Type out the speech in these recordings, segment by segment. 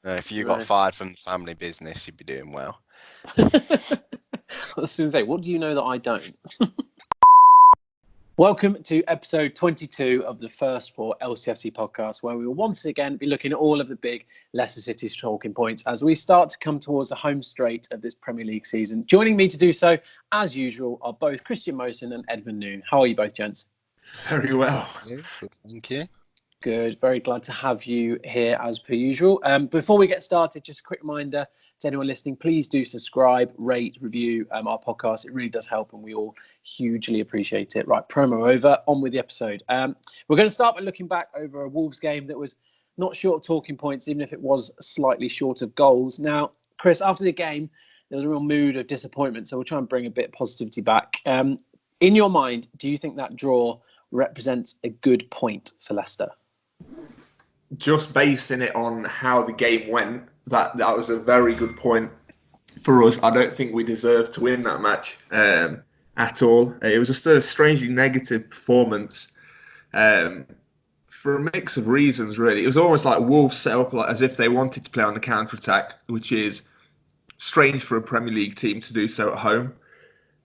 If you got No. fired from the family business, you'd be doing well. I was going to say, what do you know that I don't? Welcome to episode 22 of the First4LCFC Podcast, where we will once again be looking at all of the big Leicester City's talking points as we start to come towards the home straight of this Premier League season. Joining me to do so, as usual, are both Christian Mosen and Edmund Noon. How are you both, gents? Very well. Good, thank you. Good. Very glad to have you here as per usual. Before we get started, just a quick reminder to anyone listening, please do subscribe, rate, review our podcast. It really does help and we all hugely appreciate it. Right, promo over. On with the episode. We're going to start by looking back over a Wolves game that was not short of talking points, even if it was slightly short of goals. Now, Chris, after the game, there was a real mood of disappointment, so we'll try and bring a bit of positivity back. In your mind, do you think that draw represents a good point for Leicester? Just basing it on how the game went, that was a very good point for us. I don't think we deserved to win that match at all. It was just a strangely negative performance for a mix of reasons, really. It was almost like Wolves set up as if they wanted to play on the counter-attack, which is strange for a Premier League team to do so at home.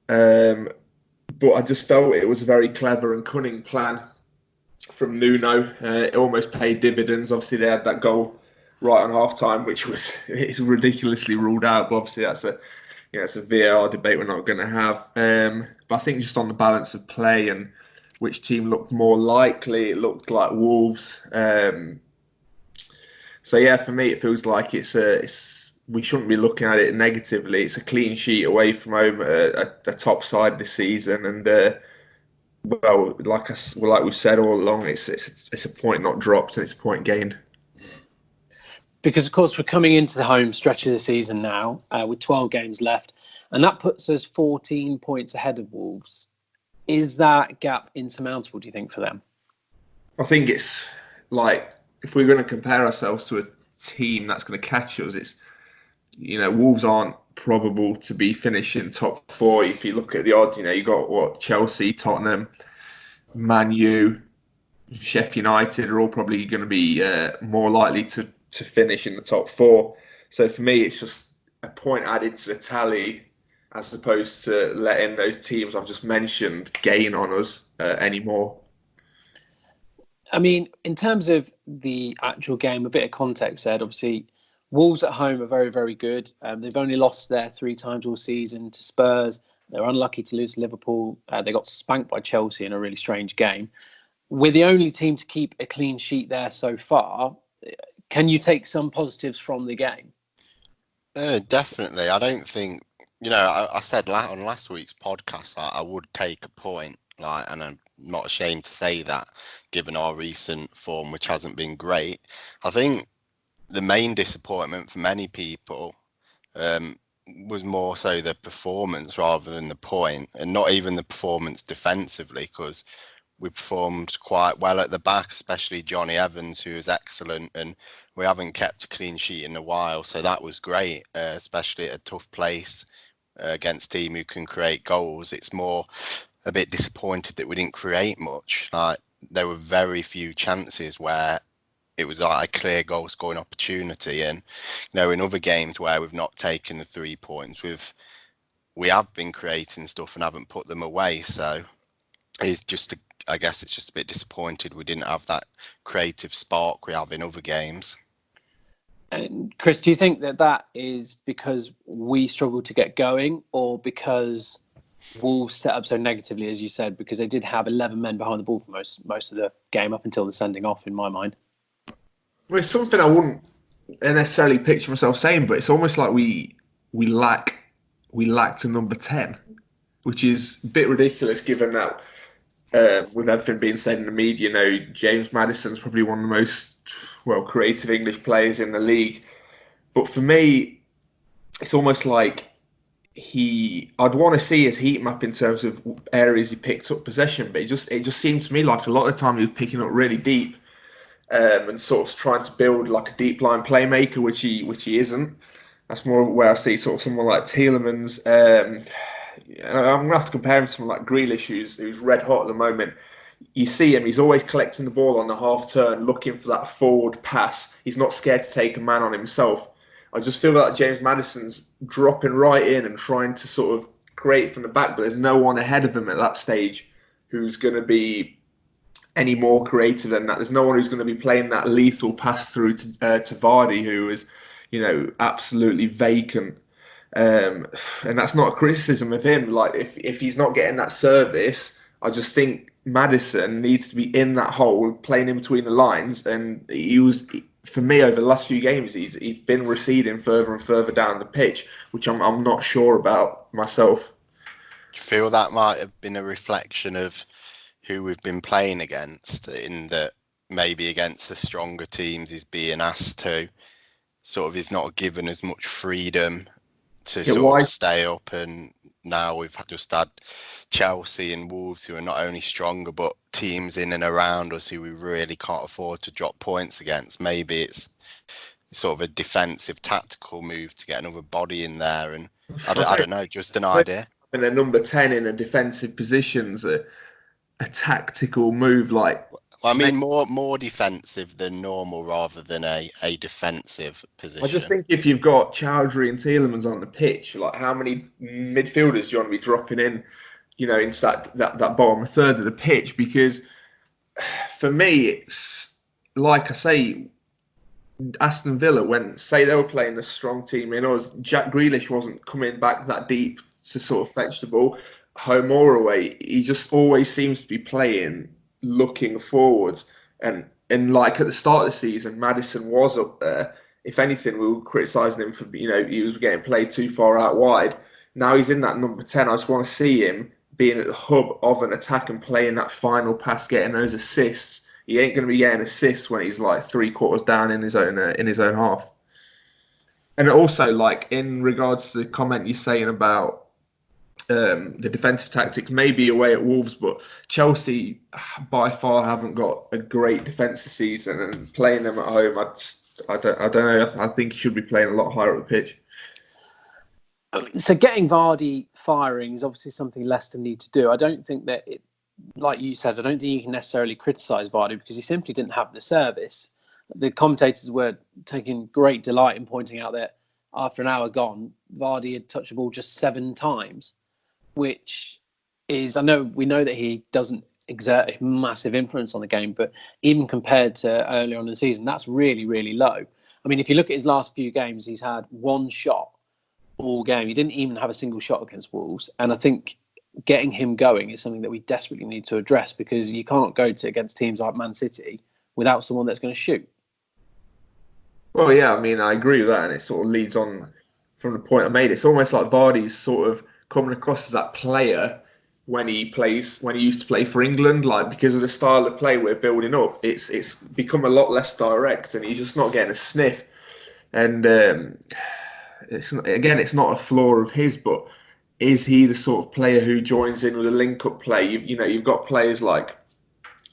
But I just felt it was a very clever and cunning plan from Nuno. It almost paid dividends. Obviously, they had that goal right on half-time, which it's ridiculously ruled out. But obviously, that's a VAR debate we're not going to have. But I think just on the balance of play and which team looked more likely, it looked like Wolves. So yeah, for me, it feels like we shouldn't be looking at it negatively. It's a clean sheet away from home, a top side this season, and well, like we've said all along, it's a point not dropped and it's a point gained. Because of course we're coming into the home stretch of the season now with 12 games left, and that puts us 14 points ahead of Wolves. Is that gap insurmountable, do you think, for them? I think it's like, if we're going to compare ourselves to a team that's going to catch us, it's, Wolves aren't probable to be finishing top four. If you look at the odds, you got Chelsea, Tottenham, Man U, Sheffield United are all probably going to be more likely to finish in the top four. So for me, it's just a point added to the tally, as opposed to letting those teams I've just mentioned gain on us anymore. I mean, in terms of the actual game, a bit of context said, obviously, Wolves at home are very, very good. They've only lost there 3 times all season to Spurs. They're unlucky to lose to Liverpool. They got spanked by Chelsea in a really strange game. We're the only team to keep a clean sheet there so far. Can you take some positives from the game? Definitely. I don't think, I said on last week's podcast, I would take a point, and I'm not ashamed to say that, given our recent form, which hasn't been great. I think the main disappointment for many people was more so the performance rather than the point, and not even the performance defensively, because we performed quite well at the back, especially Johnny Evans, who was excellent, and we haven't kept a clean sheet in a while, so that was great, especially at a tough place against a team who can create goals. It's more a bit disappointed that we didn't create much. There were very few chances where it was like a clear goal scoring opportunity, and in other games where we've not taken the 3 points, we have been creating stuff and haven't put them away. So I guess it's just a bit disappointed we didn't have that creative spark we have in other games. And Chris, do you think that is because we struggled to get going, or because Wolves set up so negatively, as you said, because they did have 11 men behind the ball for most of the game up until the sending off, in my mind? Well, it's something I wouldn't necessarily picture myself saying, but it's almost like we lacked a number 10, which is a bit ridiculous given that with everything being said in the media, James Maddison's probably one of the most creative English players in the league. But for me, it's almost like I'd want to see his heat map in terms of areas he picked up possession, but it just seemed to me like a lot of the time he was picking up really deep. And sort of trying to build like a deep line playmaker, which he isn't. That's more where I see sort of someone like Tielemans. I'm gonna have to compare him to someone like Grealish, who's red hot at the moment. you see him, he's always collecting the ball on the half turn, looking for that forward pass. He's not scared to take a man on himself. I just feel like James Maddison's dropping right in and trying to sort of create from the back, but there's no one ahead of him at that stage who's going to be any more creative than that. There's no one who's going to be playing that lethal pass through to Vardy, who is, absolutely vacant. And that's not a criticism of him. Like, if he's not getting that service, I just think Maddison needs to be in that hole, playing in between the lines. And he was, for me, over the last few games, he's been receding further and further down the pitch, which I'm not sure about myself. Do you feel that might have been a reflection of who we've been playing against, in that maybe against the stronger teams he's being asked to, sort of is not given as much freedom to sort of stay up, and now we've just had Chelsea and Wolves, who are not only stronger but teams in and around us who we really can't afford to drop points against. Maybe it's sort of a defensive tactical move to get another body in there, and I don't know, just an idea. And they're number 10 in a defensive position's a tactical move, like. Well, I mean, more defensive than normal rather than a defensive position. I just think if you've got Chowdhury and Tielemans on the pitch, like, how many midfielders do you want to be dropping in, into that bottom third of the pitch? Because for me, it's like I say, Aston Villa, say they were playing a strong team in us, Jack Grealish wasn't coming back that deep to sort of fetch the ball, home or away. He just always seems to be playing looking forwards, and like at the start of the season, Maddison was up there. If anything, we were criticising him for he was getting played too far out wide. Now he's in that number 10. I just want to see him being at the hub of an attack and playing that final pass, getting those assists. He ain't going to be getting assists when he's like 3/4 down in his own half. And also, like, in regards to the comment you're saying about the defensive tactics, maybe away at Wolves, but Chelsea by far haven't got a great defensive season, and playing them at home, I don't know. I think he should be playing a lot higher up the pitch. So getting Vardy firing is obviously something Leicester need to do. I don't think that it, like you said, I don't think you can necessarily criticise Vardy because he simply didn't have the service. The commentators were taking great delight in pointing out that after an hour gone, Vardy had touched the ball just 7 times. Which is, we know that he doesn't exert a massive influence on the game, but even compared to earlier on in the season, that's really, really low. I mean, if you look at his last few games, he's had 1 shot all game. He didn't even have a single shot against Wolves. And I think getting him going is something that we desperately need to address, because you can't go against teams like Man City without someone that's going to shoot. Well, yeah, I mean, I agree with that, and it sort of leads on from the point I made. It's almost like Vardy's sort of coming across as that player when he used to play for England, like, because of the style of play we're building up, it's become a lot less direct, and he's just not getting a sniff. And it's not a flaw of his, but is he the sort of player who joins in with a link-up play? You've got players like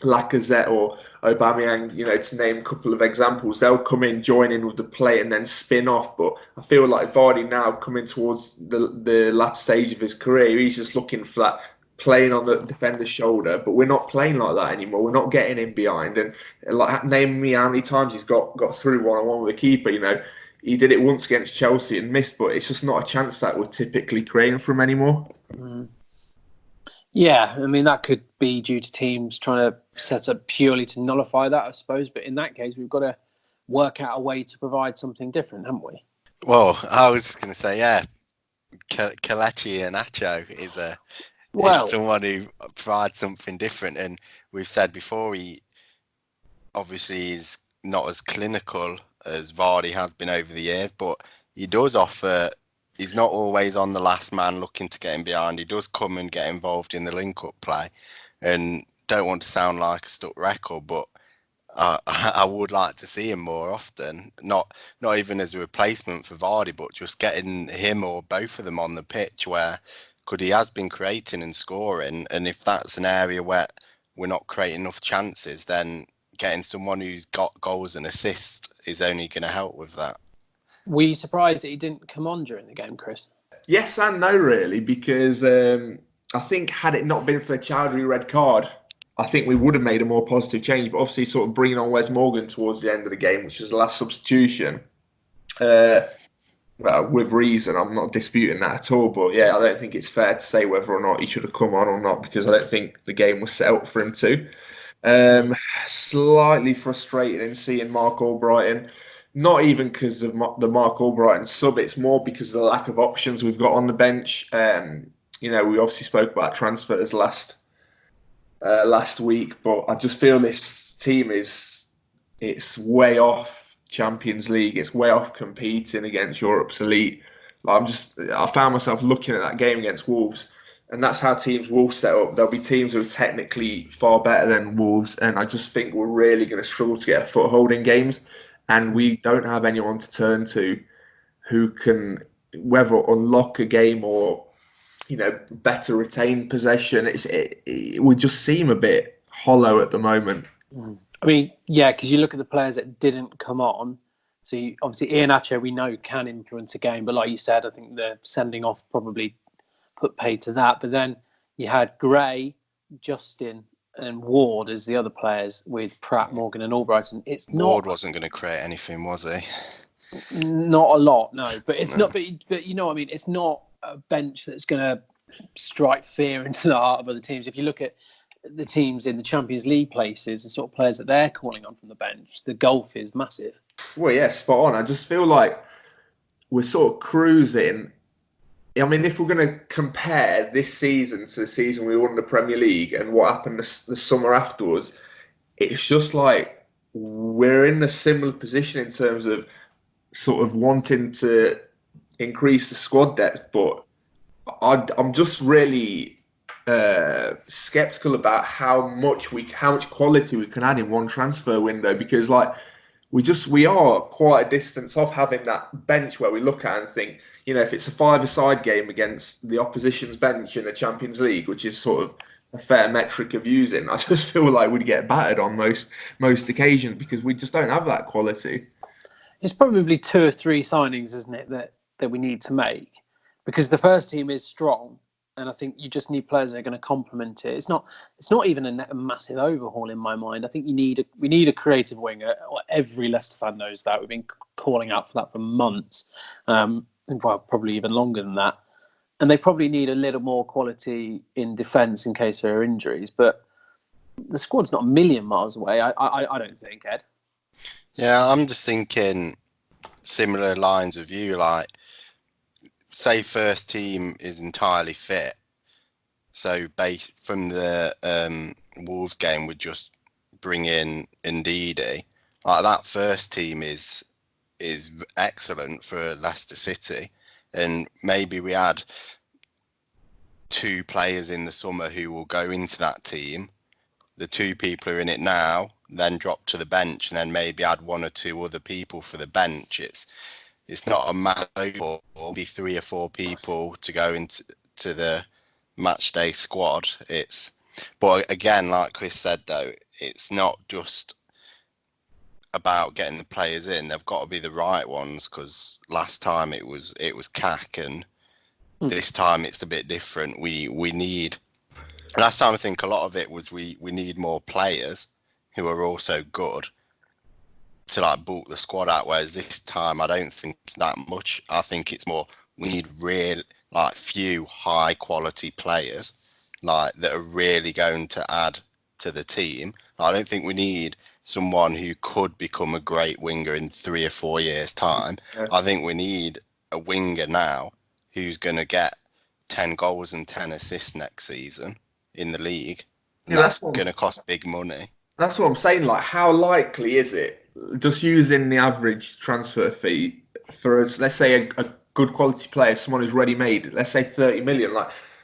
Lacazette or Aubameyang, to name a couple of examples. They'll come in, join in with the play, and then spin off. But I feel like Vardy now, coming towards the last stage of his career, he's just looking for that, playing on the defender's shoulder. But we're not playing like that anymore. We're not getting in behind. And like, name me how many times he's got through one-on-one with a keeper. He did it once against Chelsea and missed, but it's just not a chance that we're typically creating for him anymore. Mm. Yeah, I mean, that could be due to teams trying to set up purely to nullify that, I suppose. But in that case, we've got to work out a way to provide something different, haven't we? Well, I was going to say, yeah, Kelechi Iheanacho is someone who provides something different. And we've said before, he obviously is not as clinical as Vardy has been over the years, but he does offer. He's not always on the last man looking to get him behind. He does come and get involved in the link-up play. And don't want to sound like a stuck record, but I would like to see him more often. Not even as a replacement for Vardy, but just getting him or both of them on the pitch where he has been creating and scoring. And if that's an area where we're not creating enough chances, then getting someone who's got goals and assists is only going to help with that. Were you surprised that he didn't come on during the game, Chris? Yes and no, really, because I think had it not been for the Chowdhury red card, I think we would have made a more positive change. But obviously, sort of bringing on Wes Morgan towards the end of the game, which was the last substitution, well, with reason, I'm not disputing that at all. But yeah, I don't think it's fair to say whether or not he should have come on or not, because I don't think the game was set up for him to. Slightly frustrated in seeing Mark Albrighton, not even because of the Mark Albrighton sub, it's more because of the lack of options we've got on the bench. We obviously spoke about transfers last week, but I just feel this team it's way off Champions League. It's way off competing against Europe's elite. I found myself looking at that game against Wolves, and that's how teams will set up. There'll be teams who are technically far better than Wolves, and I just think we're really going to struggle to get a foothold in games, and we don't have anyone to turn to who can whether unlock a game or better retain possession. It would just seem a bit hollow at the moment. I mean, yeah, because you look at the players that didn't come on. So obviously Iheanacho, we know, can influence a game, but like you said, I think the sending off probably put paid to that. But then you had Gray, Justin, and Ward as the other players, with Pratt, Morgan, and Albrighton. Ward wasn't going to create anything, was he? Not a lot, no. But it's not. But you know what I mean. It's not a bench that's going to strike fear into the heart of other teams. If you look at the teams in the Champions League places, the sort of players that they're calling on from the bench, the gulf is massive. Well, yeah, spot on. I just feel like we're sort of cruising. I mean, if we're going to compare this season to the season we won the Premier League and what happened the summer afterwards, it's just like we're in a similar position in terms of sort of wanting to increase the squad depth, but I'm just really skeptical about how much quality we can add in one transfer window, because we are quite a distance off having that bench where we look at and think, if it's a five-a-side game against the opposition's bench in the Champions League, which is sort of a fair metric of using, I just feel like we'd get battered on most occasions because we just don't have that quality. It's probably 2 or 3 signings, isn't it, that we need to make, because the first team is strong. And I think you just need players that are going to complement it. It's not even a massive overhaul in my mind. I think we need a creative winger. Every Leicester fan knows that. We've been calling out for that for months, and probably even longer than that. And they probably need a little more quality in defence in case there are injuries. But the squad's not a million miles away. I don't think, Ed. Yeah, I'm just thinking similar lines of you, like. Say first team is entirely fit, so based from the Wolves game, would just bring in Ndidi. Like that first team is excellent for Leicester City, and maybe we add 2 players in the summer who will go into that team. The 2 people who are in it now, then drop to the bench, and then maybe add 1 or 2 other people for the bench. It's not a matter of maybe 3 or 4 people to go into the match day squad. But again, like Chris said, though, it's not just about getting the players in. They've got to be the right ones, because last time it was CAC, and this time it's a bit different. We need. Last time I think a lot of it was we need more players who are also good to bulk the squad out, whereas this time I don't think that much. I think it's more we need real few high quality players that are really going to add to the team. I don't think we need someone who could become a great winger in 3 or 4 years time. Yeah. I think we need a winger now who's going to get 10 goals and 10 assists next season in the league. And that's going to cost big money. That's what I'm saying. How likely is it, just using the average transfer fee for us, let's say a good quality player, someone who's ready-made, let's say 30 million,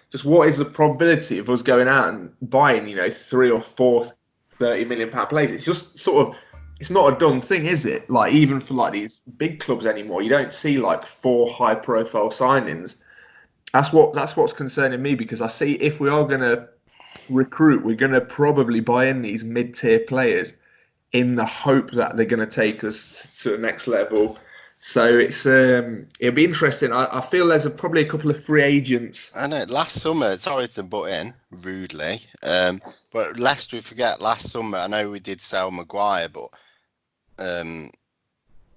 just what is the probability of us going out and buying, 3 or 4 £30 million players? It's just sort of, it's not a done thing, is it? Even for these big clubs anymore, you don't see 4 high-profile signings. That's what's concerning me, because I see if we are going to recruit, we're going to probably buy in these mid-tier players in the hope that they're going to take us to the next level. So it's it'll be interesting. I feel there's probably a couple of free agents. I know. Last summer, sorry to butt in rudely, but lest we forget, last summer I know we did sell Maguire, but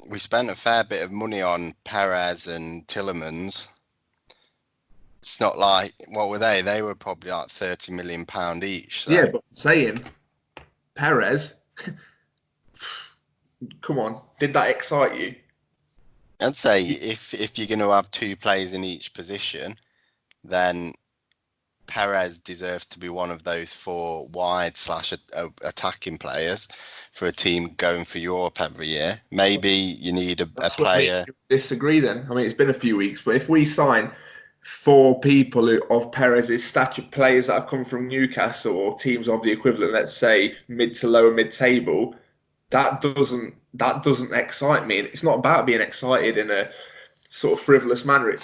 we spent a fair bit of money on Perez and Tielemans. It's not like, what were they? They were probably like £30 million each. So. Yeah, but I'm saying Perez. Come on, did that excite you? I'd say if you're going to have two players in each position, then Perez deserves to be one of those 4 wide / attacking players for a team going for Europe every year. Maybe you need a player. Disagree then. I mean, it's been a few weeks, but if we sign 4 people of Perez's stature, players that have come from Newcastle or teams of the equivalent, let's say mid to lower mid-table, that doesn't excite me. And it's not about being excited in a sort of frivolous manner.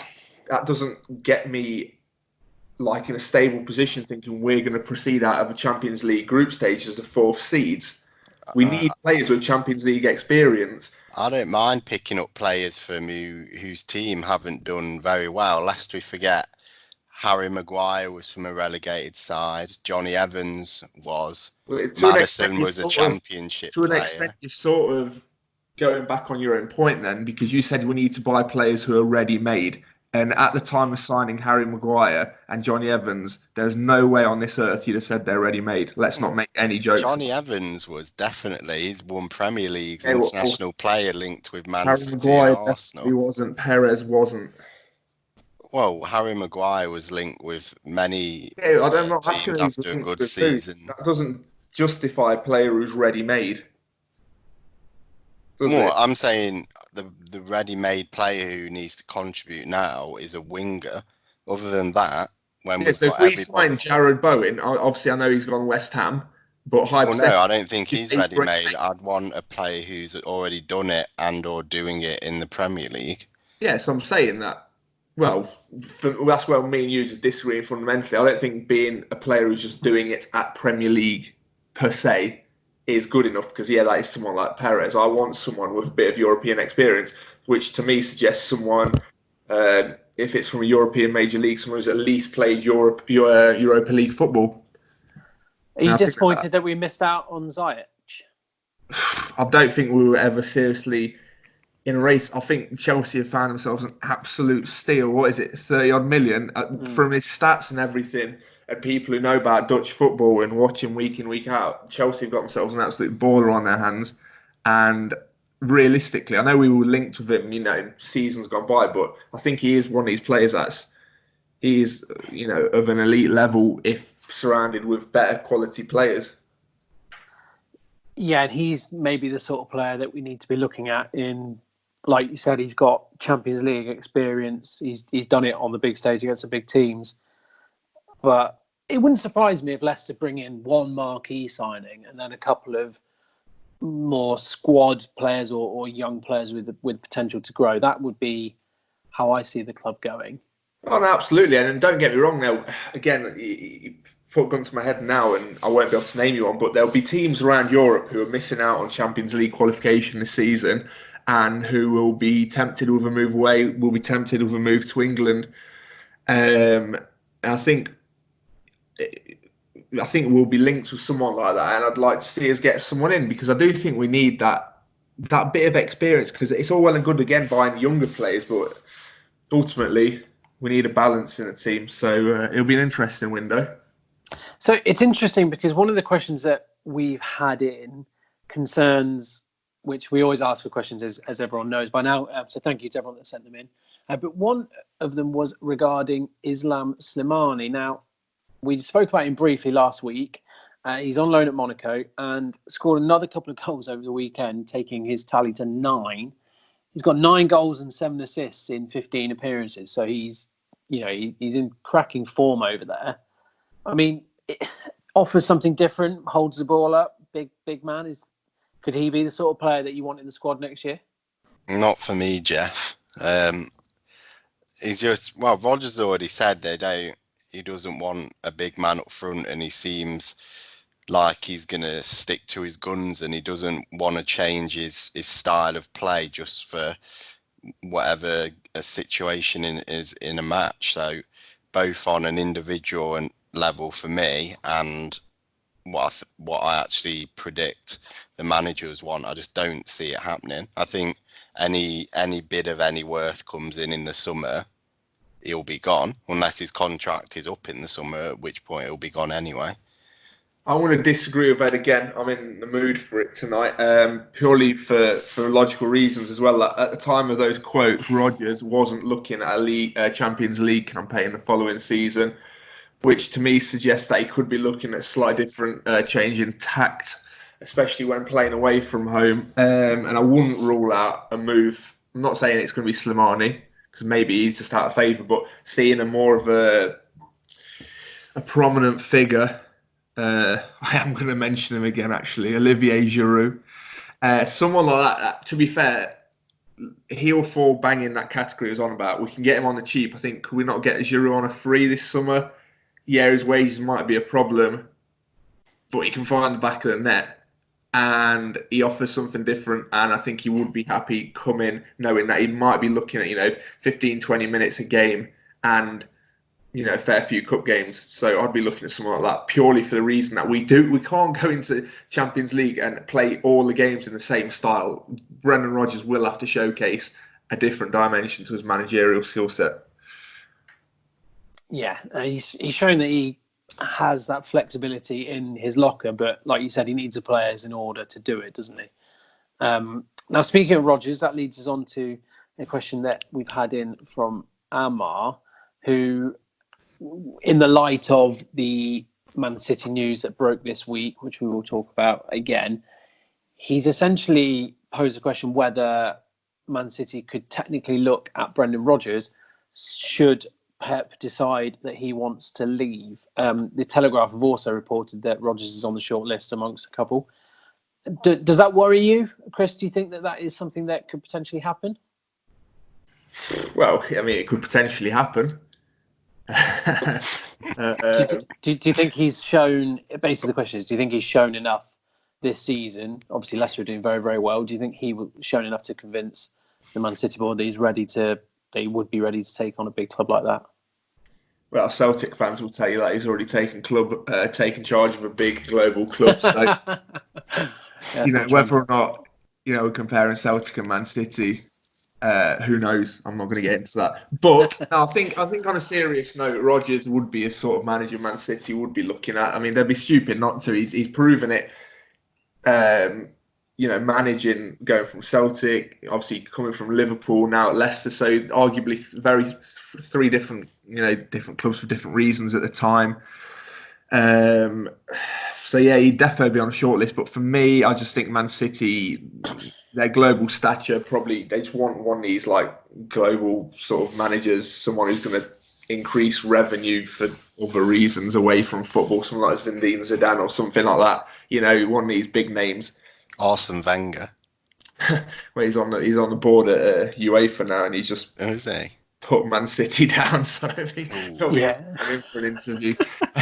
That doesn't get me like in a stable position thinking we're going to proceed out of a Champions League group stage as the 4th seeds. We need players with Champions League experience. I don't mind picking up players from whose team haven't done very well. Lest we forget, Harry Maguire was from a relegated side. Johnny Evans was. Maddison was a championship player. To an extent, you're sort of going back on your own point then, because you said we need to buy players who are ready-made. And at the time of signing Harry Maguire and Johnny Evans, there's no way on this earth you'd have said they're ready-made. Let's not make any jokes. Johnny Evans was definitely, he's won Premier League's international player linked with Man City and Arsenal. He wasn't, Perez wasn't. Well, Harry Maguire was linked with many teams after a good season. That doesn't justify a player who's ready-made. I'm saying the ready-made player who needs to contribute now is a winger. Other than that, so if we sign Jared Bowen, obviously I know he's gone West Ham, but no, I don't think he's ready-made. I'd want a player who's already done it and or doing it in the Premier League. Yeah, so I'm saying that. Well, that's where me and you just disagree fundamentally. I don't think being a player who's just doing it at Premier League per se is good enough, because that is someone like Perez. I want someone with a bit of European experience, which to me suggests someone, if it's from a European major league, someone who's at least played Europa League football. Are you disappointed that we missed out on Ziyech? I don't think we were ever seriously in a race. I think Chelsea have found themselves an absolute steal. What is it, 30-odd million? From his stats and everything, and people who know about Dutch football and watching week in, week out, Chelsea have got themselves an absolute baller on their hands. And realistically, I know we were linked with him, in seasons gone by, but I think he is one of these players he is, of an elite level if surrounded with better quality players. Yeah, and he's maybe the sort of player that we need to be looking at in, like you said, he's got Champions League experience. He's done it on the big stage against the big teams. But it wouldn't surprise me if Leicester bring in one marquee signing and then a couple of more squad players or young players with potential to grow. That would be how I see the club going. Oh, no, absolutely. And don't get me wrong now, again, you put a gun to my head now and I won't be able to name you one, but there'll be teams around Europe who are missing out on Champions League qualification this season and who will be tempted with a move away, will be tempted with a move to England. And I think we'll be linked with someone like that, and I'd like to see us get someone in, because I do think we need that bit of experience, because it's all well and good again buying younger players, but ultimately we need a balance in the team. So it'll be an interesting window. So it's interesting because one of the questions that we've had in concerns, which we always ask for questions, as everyone knows by now. So thank you to everyone that sent them in. But one of them was regarding Islam Slimani. Now, we spoke about him briefly last week. He's on loan at Monaco and scored another couple of goals over the weekend, taking his tally to 9. He's got 9 goals and 7 assists in 15 appearances. So he's in cracking form over there. I mean, it offers something different, holds the ball up, big man. Could he be the sort of player that you want in the squad next year? Not for me, Jeff. He's just, Rodgers already said he doesn't want a big man up front, and he seems like he's going to stick to his guns and he doesn't want to change his style of play just for whatever a situation is in a match. So both on an individual and level for me, and what I actually predict the managers want, I just don't see it happening. I think any bid of any worth comes in the summer, he'll be gone unless his contract is up in the summer, at which point he'll be gone anyway. I want to disagree with Ed again. I'm in the mood for it tonight, purely for logical reasons as well. At the time of those quotes, Rodgers wasn't looking at a Champions League campaign the following season, which to me suggests that he could be looking at a slightly different change in tact, especially when playing away from home. And I wouldn't rule out a move. I'm not saying it's going to be Slimani, because maybe he's just out of favour, but seeing a more of a prominent figure. I am going to mention him again, actually, Olivier Giroud. Someone like that, to be fair, he'll fall bang in that category I was on about. We can get him on the cheap. I think, could we not get Giroud on a free this summer? Yeah, his wages might be a problem, but he can find the back of the net and he offers something different. And I think he would be happy coming knowing that he might be looking at, 15, 20 minutes a game and a fair few cup games. So I'd be looking at someone like that purely for the reason that we can't go into Champions League and play all the games in the same style. Brendan Rodgers will have to showcase a different dimension to his managerial skill set. Yeah, he's shown that he has that flexibility in his locker, but like you said, he needs the players in order to do it, doesn't he? Now, speaking of Rodgers, that leads us on to a question that we've had in from Amar, who, in the light of the Man City news that broke this week, which we will talk about again, he's essentially posed the question whether Man City could technically look at Brendan Rodgers should Pep decide that he wants to leave. The Telegraph have also reported that Rodgers is on the short list amongst a couple. Does that worry you, Chris? Do you think that is something that could potentially happen? Well, I mean, it could potentially happen. Do you think he's shown, basically the question is, do you think he's shown enough this season? Obviously Leicester are doing very, very well. Do you think he was shown enough to convince the Man City board that he would be ready to take on a big club like that? Well, Celtic fans will tell you that he's already taken charge of a big global club. So whether or not we're comparing Celtic and Man City, who knows? I'm not going to get into that. But no, I think on a serious note, Rodgers would be a sort of manager Man City would be looking at. I mean, they'd be stupid not to. He's proven it. Managing, going from Celtic, obviously coming from Liverpool, now at Leicester. So arguably three different clubs for different reasons at the time. So yeah, he'd definitely be on a shortlist. But for me, I just think Man City, their global stature, probably they just want one of these like global sort of managers, someone who's going to increase revenue for other reasons away from football, someone like Zinedine Zidane or something like that. One of these big names. Arsene Wenger. Well, he's on the board at UEFA now, and he's just put Man City down. So he'll be in for an interview.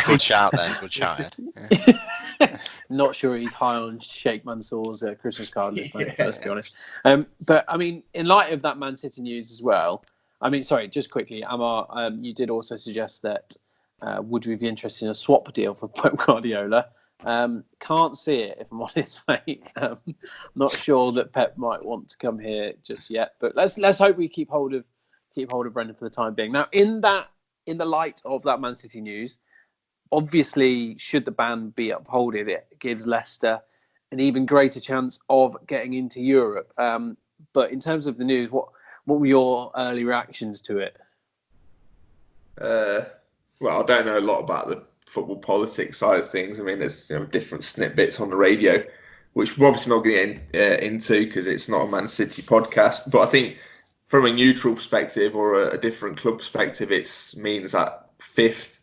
Good shout then. Good shout, Ed. Not sure he's high on Sheikh Mansour's Christmas card list, mate, let's be honest. But I mean, in light of that Man City news as well, I mean, sorry, just quickly, Amar, you did also suggest that would we be interested in a swap deal for Pep Guardiola? Can't see it, if I'm honest, mate. Not sure that Pep might want to come here just yet, but let's hope we keep hold of Brendan for the time being. Now, in the light of that Man City news, obviously, should the ban be upheld, it gives Leicester an even greater chance of getting into Europe. But in terms of the news, what were your early reactions to it? Well, I don't know a lot about the football politics side of things. I mean, there's different snippets on the radio, which we're obviously not going to get into because it's not a Man City podcast. But I think from a neutral perspective or a different club perspective, it means that fifth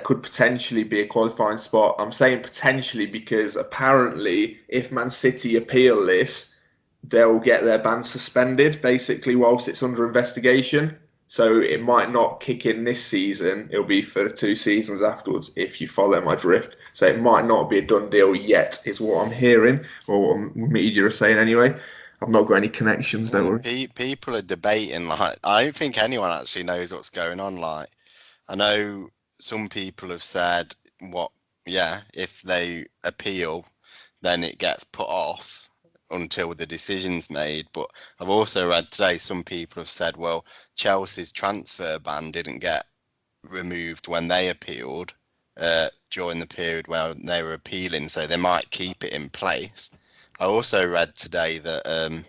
could potentially be a qualifying spot. I'm saying potentially because apparently if Man City appeal this, they'll get their ban suspended basically whilst it's under investigation. So it might not kick in this season. It'll be for 2 seasons afterwards, if you follow my drift. So it might not be a done deal yet, is what I'm hearing, or what media are saying anyway. I've not got any connections, don't worry. People are debating, like, I don't think anyone actually knows what's going on. Like, I know some people have said, if they appeal, then it gets put off until the decision's made. But I've also read today some people have said, well, Chelsea's transfer ban didn't get removed when they appealed during the period where they were appealing, so they might keep it in place. I also read today that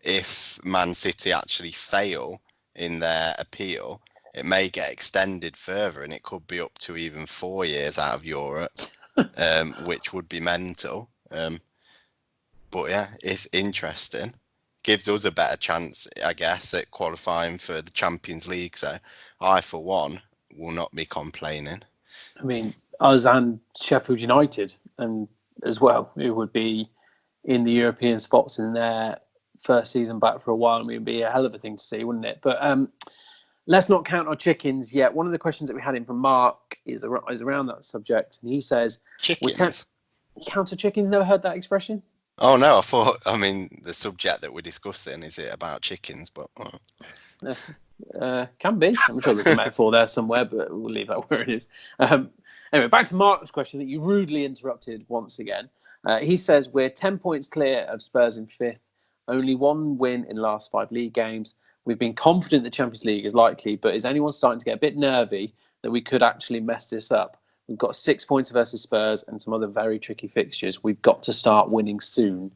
if Man City actually fail in their appeal, it may get extended further, and it could be up to even 4 years out of Europe, which would be mental. But yeah, it's interesting. Gives us a better chance, I guess, at qualifying for the Champions League. So I, for one, will not be complaining. I mean, us and Sheffield United, and as well, it would be in the European spots in their first season back for a while. I mean, it'd be a hell of a thing to see, wouldn't it? But let's not count our chickens yet. One of the questions that we had in from Mark is around that subject, and he says, Chickens. Count our chickens. Never heard that expression? Oh no, I mean, the subject that we're discussing, is it about chickens? But can be. I'm sure there's a metaphor there somewhere, but we'll leave that where it is. Anyway, back to Mark's question that you rudely interrupted once again. He says, we're 10 points clear of Spurs in 5th, only 1 win in the last 5 league games. We've been confident the Champions League is likely, but is anyone starting to get a bit nervy that we could actually mess this up? We've got 6 points versus Spurs and some other very tricky fixtures. We've got to start winning soon.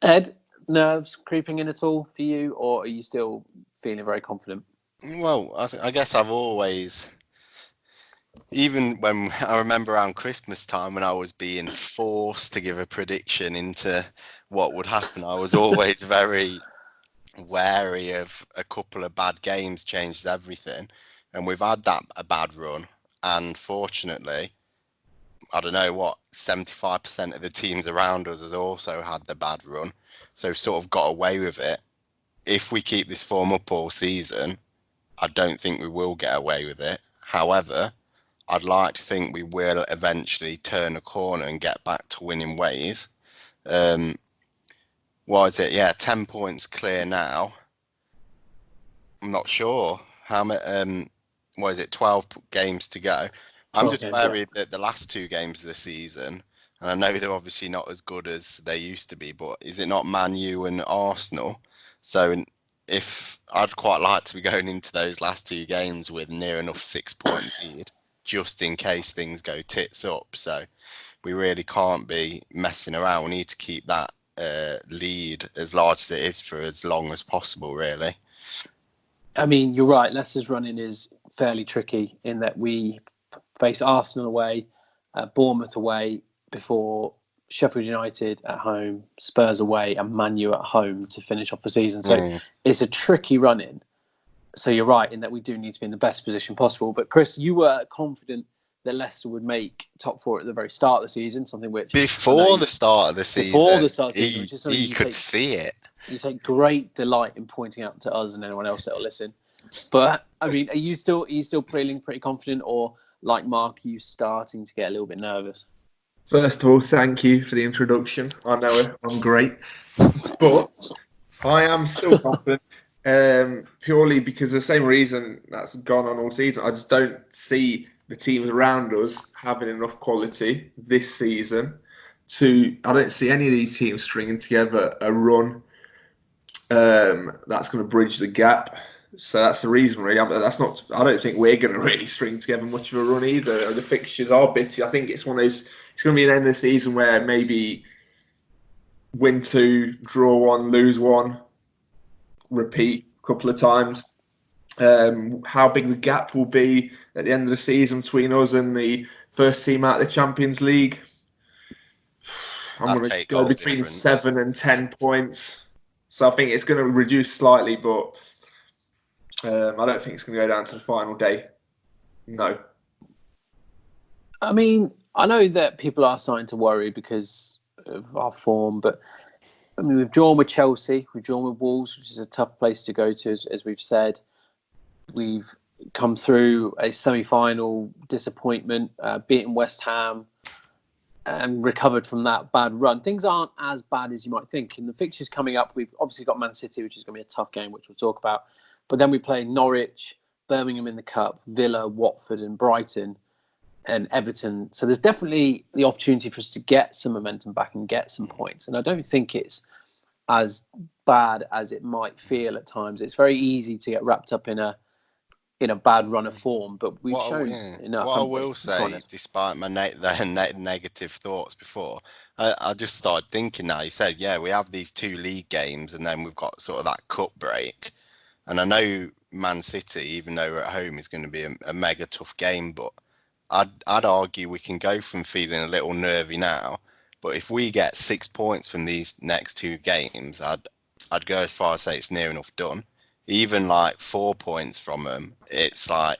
Ed, nerves creeping in at all for you, or are you still feeling very confident? Well, I guess I've always, even when I remember around Christmas time when I was being forced to give a prediction into what would happen, I was always very wary of a couple of bad games changes everything. And we've had a bad run. And fortunately, I don't know what, 75% of the teams around us has also had the bad run. So sort of got away with it. If we keep this form up all season, I don't think we will get away with it. However, I'd like to think we will eventually turn a corner and get back to winning ways. What is it? Yeah, 10 points clear now. I'm not sure how many. What is it? 12 games to go. I'm just worried that the last 2 games of the season, and I know they're obviously not as good as they used to be, but is it not Man U and Arsenal? So if I'd quite like to be going into those last 2 games with near enough 6-point lead, just in case things go tits up. So we really can't be messing around. We need to keep that lead as large as it is for as long as possible, really. I mean, you're right. Leicester's running is fairly tricky in that we face Arsenal away, Bournemouth away before Sheffield United at home, Spurs away, and Man U at home to finish off the season. So it's a tricky run-in. So you're right in that we do need to be in the best position possible. But Chris, you were confident that Leicester would make top 4 at the very start of the season, something which before the start of the season, which is something he could see it. You take great delight in pointing out to us and anyone else that will listen. But I mean, are you still feeling pretty confident, or like Mark, are you starting to get a little bit nervous? First of all, thank you for the introduction. I know I'm great, but I am still confident. Purely because the same reason that's gone on all season. I just don't see the teams around us having enough quality this season I don't see any of these teams stringing together a run that's going to bridge the gap. So that's the reason, really. I don't think we're going to really string together much of a run either. The fixtures are bitty. I think it's one of those. It's going to be an end of the season where maybe win 2, draw 1, lose 1, repeat a couple of times. How big the gap will be at the end of the season between us and the first team out of the Champions League. I'm going to go between 7 and 10 points. So I think it's going to reduce slightly, but I don't think it's going to go down to the final day. No. I mean, I know that people are starting to worry because of our form, but I mean, we've drawn with Chelsea, we've drawn with Wolves, which is a tough place to go to, as we've said. We've come through a semi-final disappointment, beating West Ham. recovered from that bad run. Things aren't as bad as you might think. In the fixtures coming up, we've obviously got Man City, which is going to be a tough game, which we'll talk about. But then we play Norwich, Birmingham in the Cup, Villa, Watford and Brighton and Everton. So there's definitely the opportunity for us to get some momentum back and get some points. And I don't think it's as bad as it might feel at times. It's very easy to get wrapped up in a bad run of form, but we've shown enough. What I will say, despite my negative thoughts before, I just started thinking now. You said, yeah, we have these 2 league games and then we've got sort of that cup break. And I know Man City, even though we're at home, is going to be a mega tough game, but I'd argue we can go from feeling a little nervy now, but if we get 6 points from these next 2 games, I'd go as far as say it's near enough done. Even like 4 points from them, it's like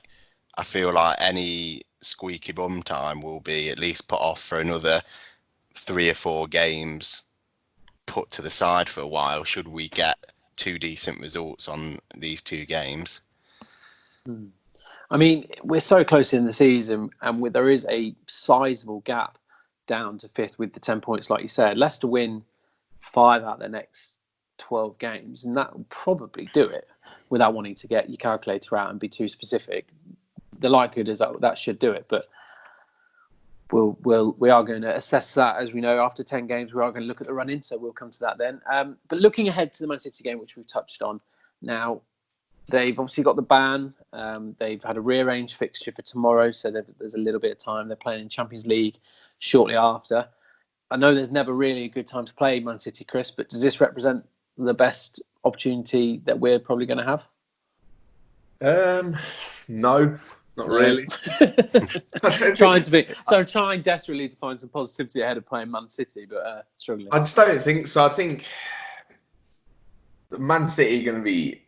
I feel like any squeaky bum time will be at least put off for another 3 or 4 games, put to the side for a while, should we get 2 decent results on these 2 games. I mean, we're so close in the season, and there is a sizable gap down to 5th with the 10 points, like you said. Leicester win 5 out of their next 12 games, and that will probably do it without wanting to get your calculator out and be too specific. The likelihood is that should do it, but we are going to assess that. As we know, after 10 games, we are going to look at the run-in, so we'll come to that then. But looking ahead to the Man City game, which we've touched on now, they've obviously got the ban. They've had a rearranged fixture for tomorrow, so there's a little bit of time. They're playing in Champions League shortly after. I know there's never really a good time to play Man City, Chris, but does this represent the best opportunity that we're probably going to have? No, not really. I'm trying desperately to find some positivity ahead of playing Man City, but struggling. I just don't think so. I think Man City are going to be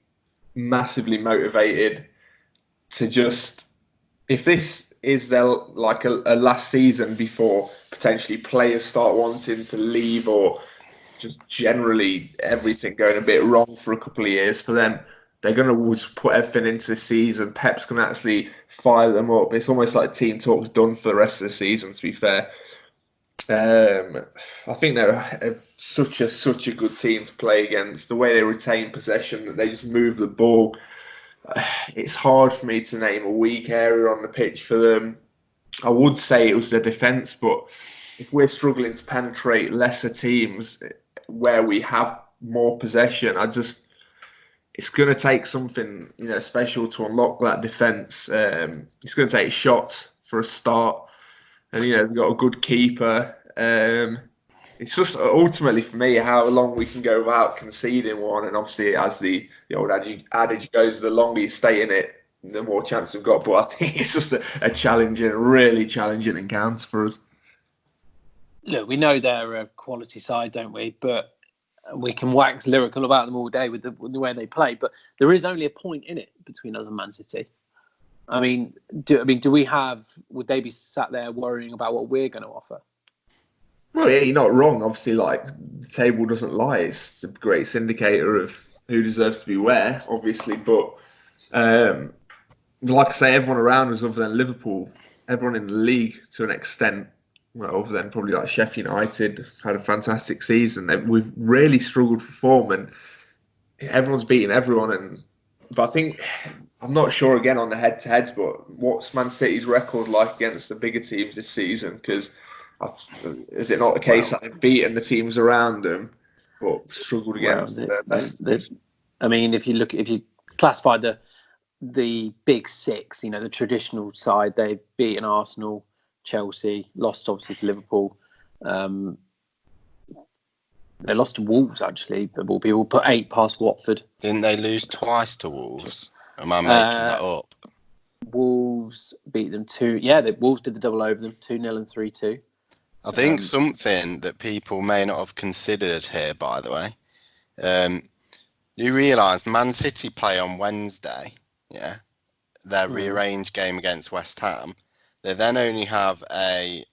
massively motivated to just, if this is their like a last season before potentially players start wanting to leave or just generally everything going a bit wrong for a couple of years for them, they're going to just put everything into the season. Pep's going to actually fire them up. It's almost like team talk's done for the rest of the season, to be fair. I think they're such a good team to play against. The way they retain possession, that they just move the ball. It's hard for me to name a weak area on the pitch for them. I would say it was their defence, but if we're struggling to penetrate lesser teams where we have more possession, it's going to take something special to unlock that defence. It's going to take shots for a start, and we've got a good keeper. It's just ultimately for me how long we can go without conceding one, and obviously as the old adage goes, the longer you stay in it, the more chance we've got. But I think it's just a really challenging encounter for us. Look, we know they're a quality side, don't we? But we can wax lyrical about them all day with the way they play. But there is only a point in it between us and Man City. Would they be sat there worrying about what we're going to offer? Well, yeah, you're not wrong. Obviously, like, the table doesn't lie. It's the greatest indicator of who deserves to be where, obviously. But like I say, everyone around us other than Liverpool, everyone in the league to an extent, well, other than probably like Sheffield United, had a fantastic season. We've really struggled for form, and everyone's beating everyone. But I think, I'm not sure again on the head-to-heads, but what's Man City's record like against the bigger teams this season? Because is it not the case that they've beaten the teams around them, but struggled against the best? If you classify the big six, the traditional side, they've beaten Arsenal, Chelsea, lost obviously to Liverpool. They lost to Wolves, actually. People put 8 past Watford. Didn't they lose twice to Wolves? Am I making that up? Wolves beat them 2. Yeah, Wolves did the double over them, 2-0 and 3-2. I think something that people may not have considered here, by the way, you realise Man City play on Wednesday, yeah? Their rearranged game against West Ham. They then only have a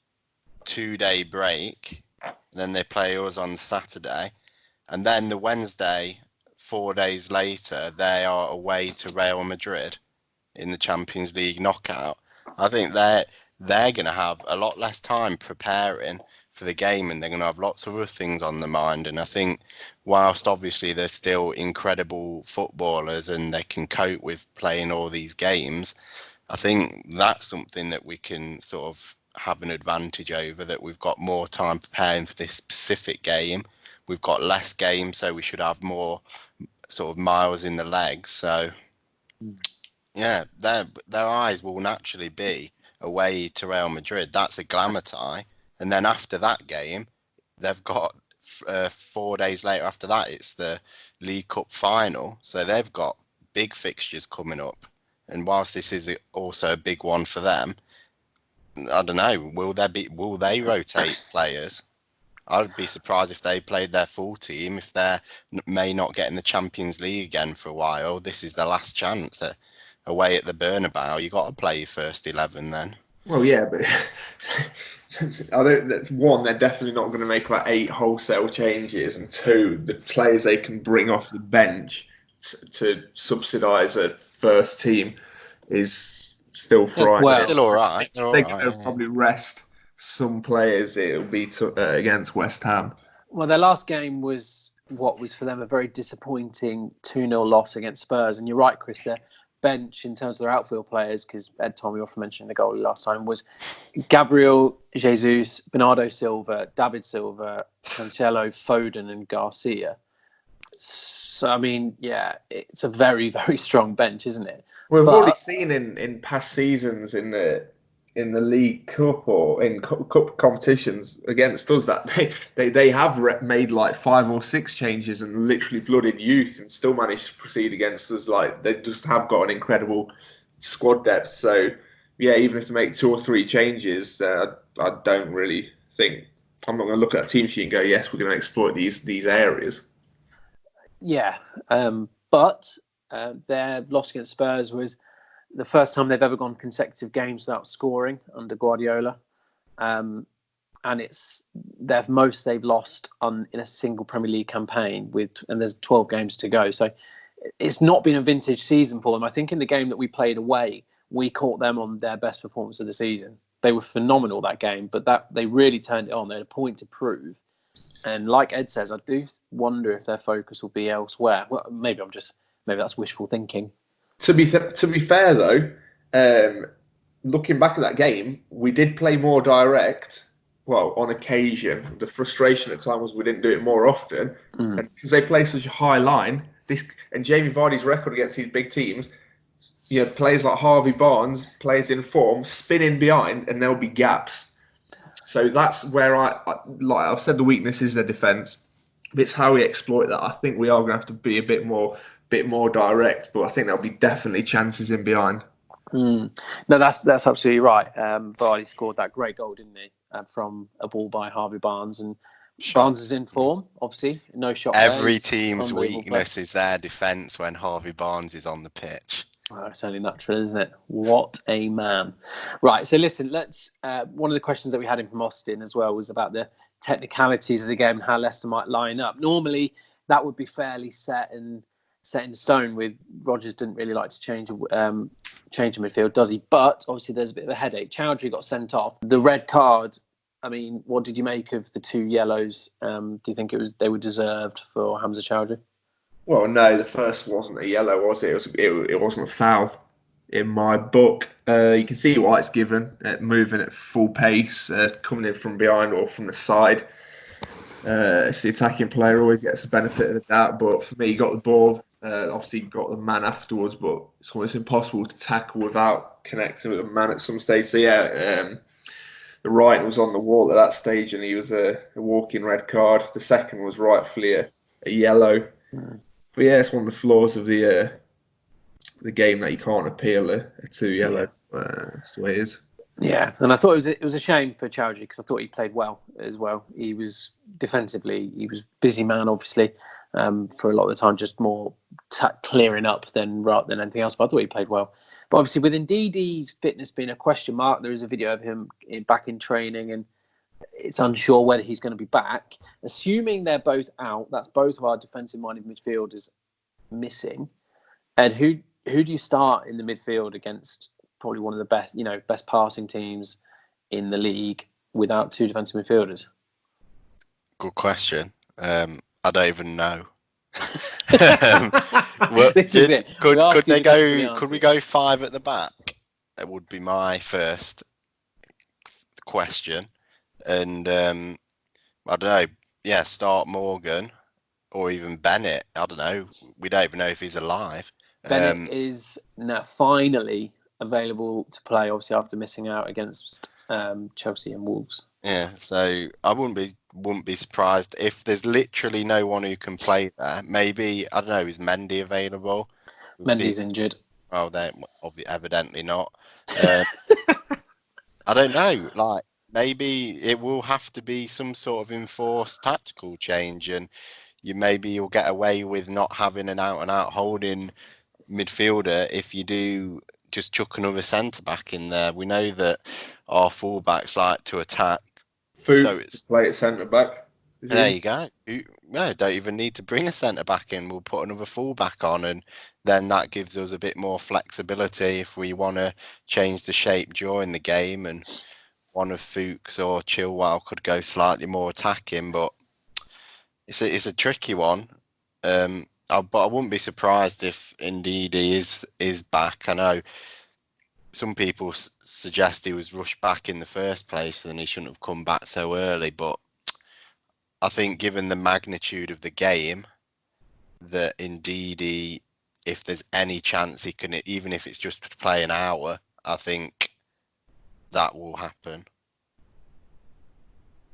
2-day break. Then they play us on Saturday. And then the Wednesday, 4 days later, they are away to Real Madrid in the Champions League knockout. I think they're going to have a lot less time preparing for the game, and they're going to have lots of other things on their mind. And I think whilst obviously they're still incredible footballers and they can cope with playing all these games, I think that's something that we can sort of have an advantage over, that we've got more time preparing for this specific game. We've got less games, so we should have more sort of miles in the legs. So yeah, their eyes will naturally be away to Real Madrid. That's a glamour tie. And then after that game, they've got 4 days later after that, it's the League Cup final. So they've got big fixtures coming up. And whilst this is also a big one for them, I don't know, will they rotate players? I'd be surprised if they played their full team. If they're may not get in the Champions League again for a while, this is their last chance. Away at the Bernabeu, you got to play your first 11 then. Well, yeah, but I think that's one, they're definitely not going to make like 8 wholesale changes, and 2, the players they can bring off the bench to subsidise a first team is still fine. Well, still all right. They're going to probably rest some players. It'll be against West Ham. Well, their last game was what was for them a very disappointing 2-0 loss against Spurs. And you're right, Chris, their bench in terms of their outfield players, because Ed Tommy often mentioned the goal last time, was Gabriel Jesus, Bernardo Silva, David Silva, Cancelo, Foden and Garcia. So, I mean, yeah, it's a very, very strong bench, isn't it? We've already seen in past seasons in the League Cup or in cup competitions against us that they have made like 5 or 6 changes and literally blooded youth and still managed to proceed against us. Like, they just have got an incredible squad depth. So yeah, even if they make 2 or 3 changes, I don't really think, I'm not going to look at a team sheet and go, yes, we're going to exploit these areas. Yeah, but their loss against Spurs was the first time they've ever gone consecutive games without scoring under Guardiola. And it's their most they've lost in a single Premier League campaign, and there's 12 games to go. So it's not been a vintage season for them. I think in the game that we played away, we caught them on their best performance of the season. They were phenomenal that game, but that they really turned it on. They had a point to prove. And like Ed says, I do wonder if their focus will be elsewhere. Well, maybe that's wishful thinking. To be fair though, looking back at that game, we did play more direct. Well, on occasion, the frustration at times was we didn't do it more often, and because they play such a high line. And Jamie Vardy's record against these big teams, you know, players like Harvey Barnes, players in form, spinning behind, and there'll be gaps. So that's where like I've said, the weakness is their defence. It's how we exploit that. I think we are going to have to be a bit more direct, but I think there'll be definitely chances in behind. No, that's absolutely right. Vardy scored that great goal, didn't he? From a ball by Harvey Barnes, and Barnes is in form. Obviously, no shot. Every team's weakness is their defence when Harvey Barnes is on the pitch. Oh, it's only natural, isn't it? What a man! Right. So listen, let's. One of the questions that we had in from Austin as well was about the technicalities of the game and how Leicester might line up. Normally, that would be fairly set in stone. With Rodgers didn't really like to change the midfield, does he? But obviously, there's a bit of a headache. Chowdhury got sent off. The red card. I mean, what did you make of the 2 yellows? Do you think they were deserved for Hamza Chowdhury? Well, no, the first wasn't a yellow, was it? It wasn't a foul in my book. You can see why it's given, moving at full pace, coming in from behind or from the side. It's the attacking player always gets the benefit of the doubt, but for me, he got the ball. Obviously, got the man afterwards, but it's almost impossible to tackle without connecting with a man at some stage. So yeah, the right was on the wall at that stage, and he was a walking red card. The second was rightfully a yellow. But yeah, it's one of the flaws of the game that you can't appeal a 2 yellow. That's the way it is. Yeah, and I thought it was a shame for Chowdhury because I thought he played well as well. He was defensively, he was busy man, obviously, for a lot of the time, just more clearing up than anything else. But I thought he played well. But obviously, with Ndidi's fitness being a question mark, there is a video of him back in training, and it's unsure whether he's going to be back. Assuming they're both out, that's both of our defensive-minded midfielders missing. Ed, who do you start in the midfield against probably one of the best passing teams in the league without 2 defensive midfielders? Good question. I don't even know. This is it. Could they go? Could we go 5 at the back? That would be my first question. And I don't know. Yeah, start Morgan or even Bennett. I don't know. We don't even know if he's alive. Bennett is now finally available to play, obviously after missing out against Chelsea and Wolves. Yeah, so I wouldn't be surprised if there's literally no one who can play there. Maybe, I don't know, is Mendy available? Mendy's injured. Oh, they're evidently not. I don't know. Like, maybe it will have to be some sort of enforced tactical change, and you'll get away with not having an out-and-out holding midfielder if you do just chuck another centre back in there. We know that our fullbacks like to attack. So it's play at centre back. There you go. Don't even need to bring a centre back in. We'll put another full back on, and then that gives us a bit more flexibility if we want to change the shape during the game. And one of Fuchs or Chilwell could go slightly more attacking, but it's a tricky one. But I wouldn't be surprised if indeed he is back. I know some people suggest he was rushed back in the first place and he shouldn't have come back so early, but I think given the magnitude of the game, that indeed if there's any chance he can, even if it's just to play an hour, I think that will happen.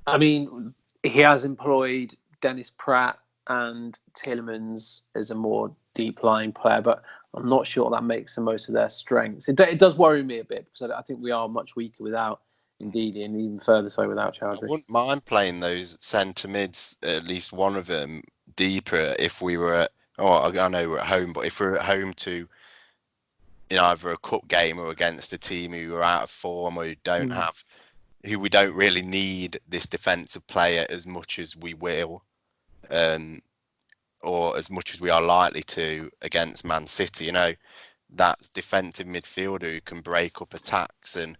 I mean, he has employed Dennis Pratt and Tielemans as a more deep-lying player, but I'm not sure that makes the most of their strengths. It does worry me a bit, because I think we are much weaker without Ndidi, and even further so without Chowdhury. I wouldn't mind playing those centre mids, at least one of them, deeper if we were at, I know we're at home, but if we're at home to either a cup game or against a team who are out of form or who we don't really need this defensive player as much as we will, or as much as we are likely to against Man City, that defensive midfielder who can break up attacks and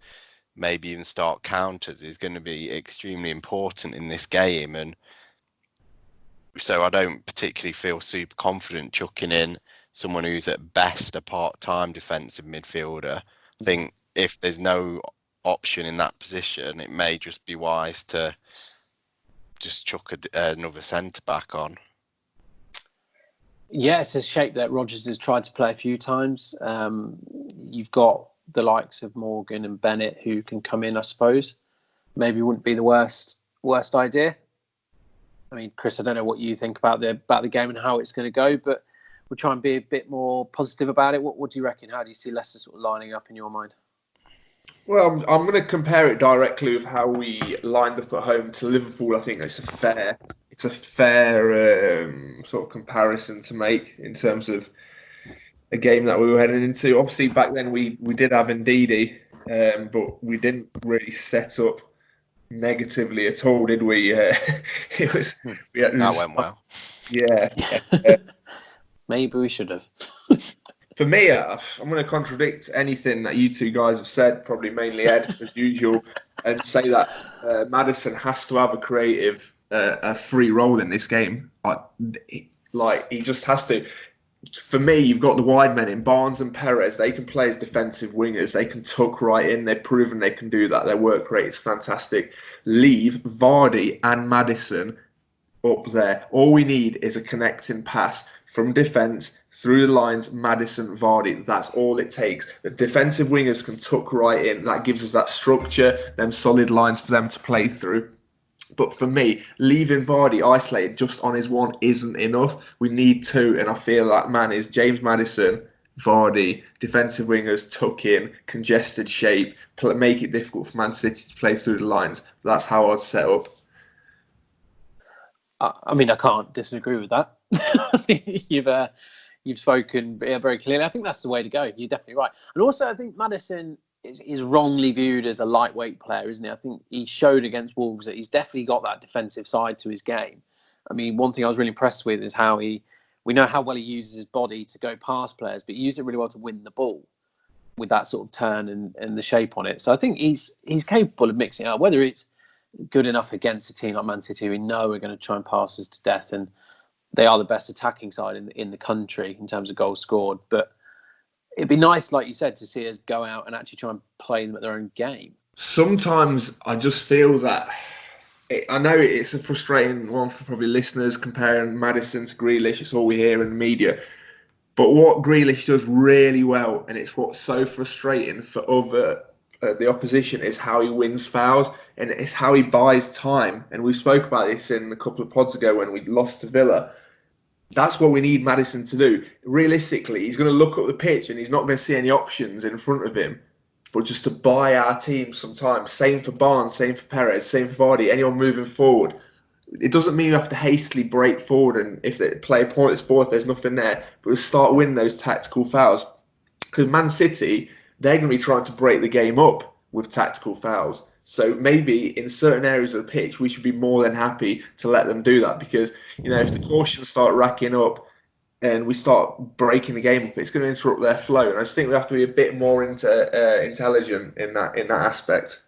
maybe even start counters is going to be extremely important in this game. And so I don't particularly feel super confident chucking in someone who's at best a part-time defensive midfielder. I think if there's no option in that position, it may just be wise to just chuck another centre-back on. Yeah, it's a shape that Rodgers has tried to play a few times. You've got the likes of Morgan and Bennett who can come in, I suppose. Maybe wouldn't be the worst idea. I mean, Chris, I don't know what you think about the game and how it's going to go, but we'll try and be a bit more positive about it. What do you reckon? How do you see Leicester sort of lining up in your mind? Well, I'm going to compare it directly with how we lined up at home to Liverpool. I think it's a fair sort of comparison to make in terms of a game that we were heading into. Obviously, back then we did have Ndidi, but we didn't really set up negatively at all, did we? That went well. Yeah. Maybe we should have. For me, I'm going to contradict anything that you two guys have said, probably mainly Ed, as usual, and say that Maddison has to have a creative, a free role in this game. Like he just has to. For me, you've got the wide men in Barnes and Perez. They can play as defensive wingers. They can tuck right in. They've proven they can do that. Their work rate is fantastic. Leave Vardy and Maddison up there. All we need is a connecting pass from defence through the lines, Maddison, Vardy. That's all it takes. The defensive wingers can tuck right in. That gives us that structure, them solid lines for them to play through. But for me, leaving Vardy isolated just on his one isn't enough. We need two, and I feel that man is James Maddison, Vardy, defensive wingers, tuck in, congested shape, make it difficult for Man City to play through the lines. That's how I'd set up. I mean, I can't disagree with that. You've spoken very clearly. I think that's the way to go. You're definitely right. And also, I think Maddison is wrongly viewed as a lightweight player, isn't he? I think he showed against Wolves that he's definitely got that defensive side to his game. I mean, one thing I was really impressed with is how we know how well he uses his body to go past players, but he used it really well to win the ball. with that sort of turn and the shape on it. So I think he's capable of mixing it up. Whether it's good enough against a team like Man City, we know we're going to try and pass us to death, and they are the best attacking side in the country in terms of goals scored. But it'd be nice, like you said, to see us go out and actually try and play them at their own game. Sometimes I just feel that I know it's a frustrating one for probably listeners comparing Maddison to Grealish. It's all we hear in the media. But what Grealish does really well, and it's what's so frustrating for the opposition, is how he wins fouls, and it's how he buys time. And we spoke about this in a couple of pods ago when we lost to Villa. That's what we need Maddison to do. Realistically, he's going to look up the pitch and he's not going to see any options in front of him. But just to buy our team some time. Same for Barnes, same for Perez, same for Vardy, anyone moving forward. It doesn't mean you have to hastily break forward and if they play a pointless ball, if there's nothing there, but to start winning those tactical fouls. Because Man City, they're going to be trying to break the game up with tactical fouls. So maybe in certain areas of the pitch, we should be more than happy to let them do that. Because, if the cautions start racking up and we start breaking the game up, it's going to interrupt their flow. And I just think we have to be a bit more intelligent in that aspect.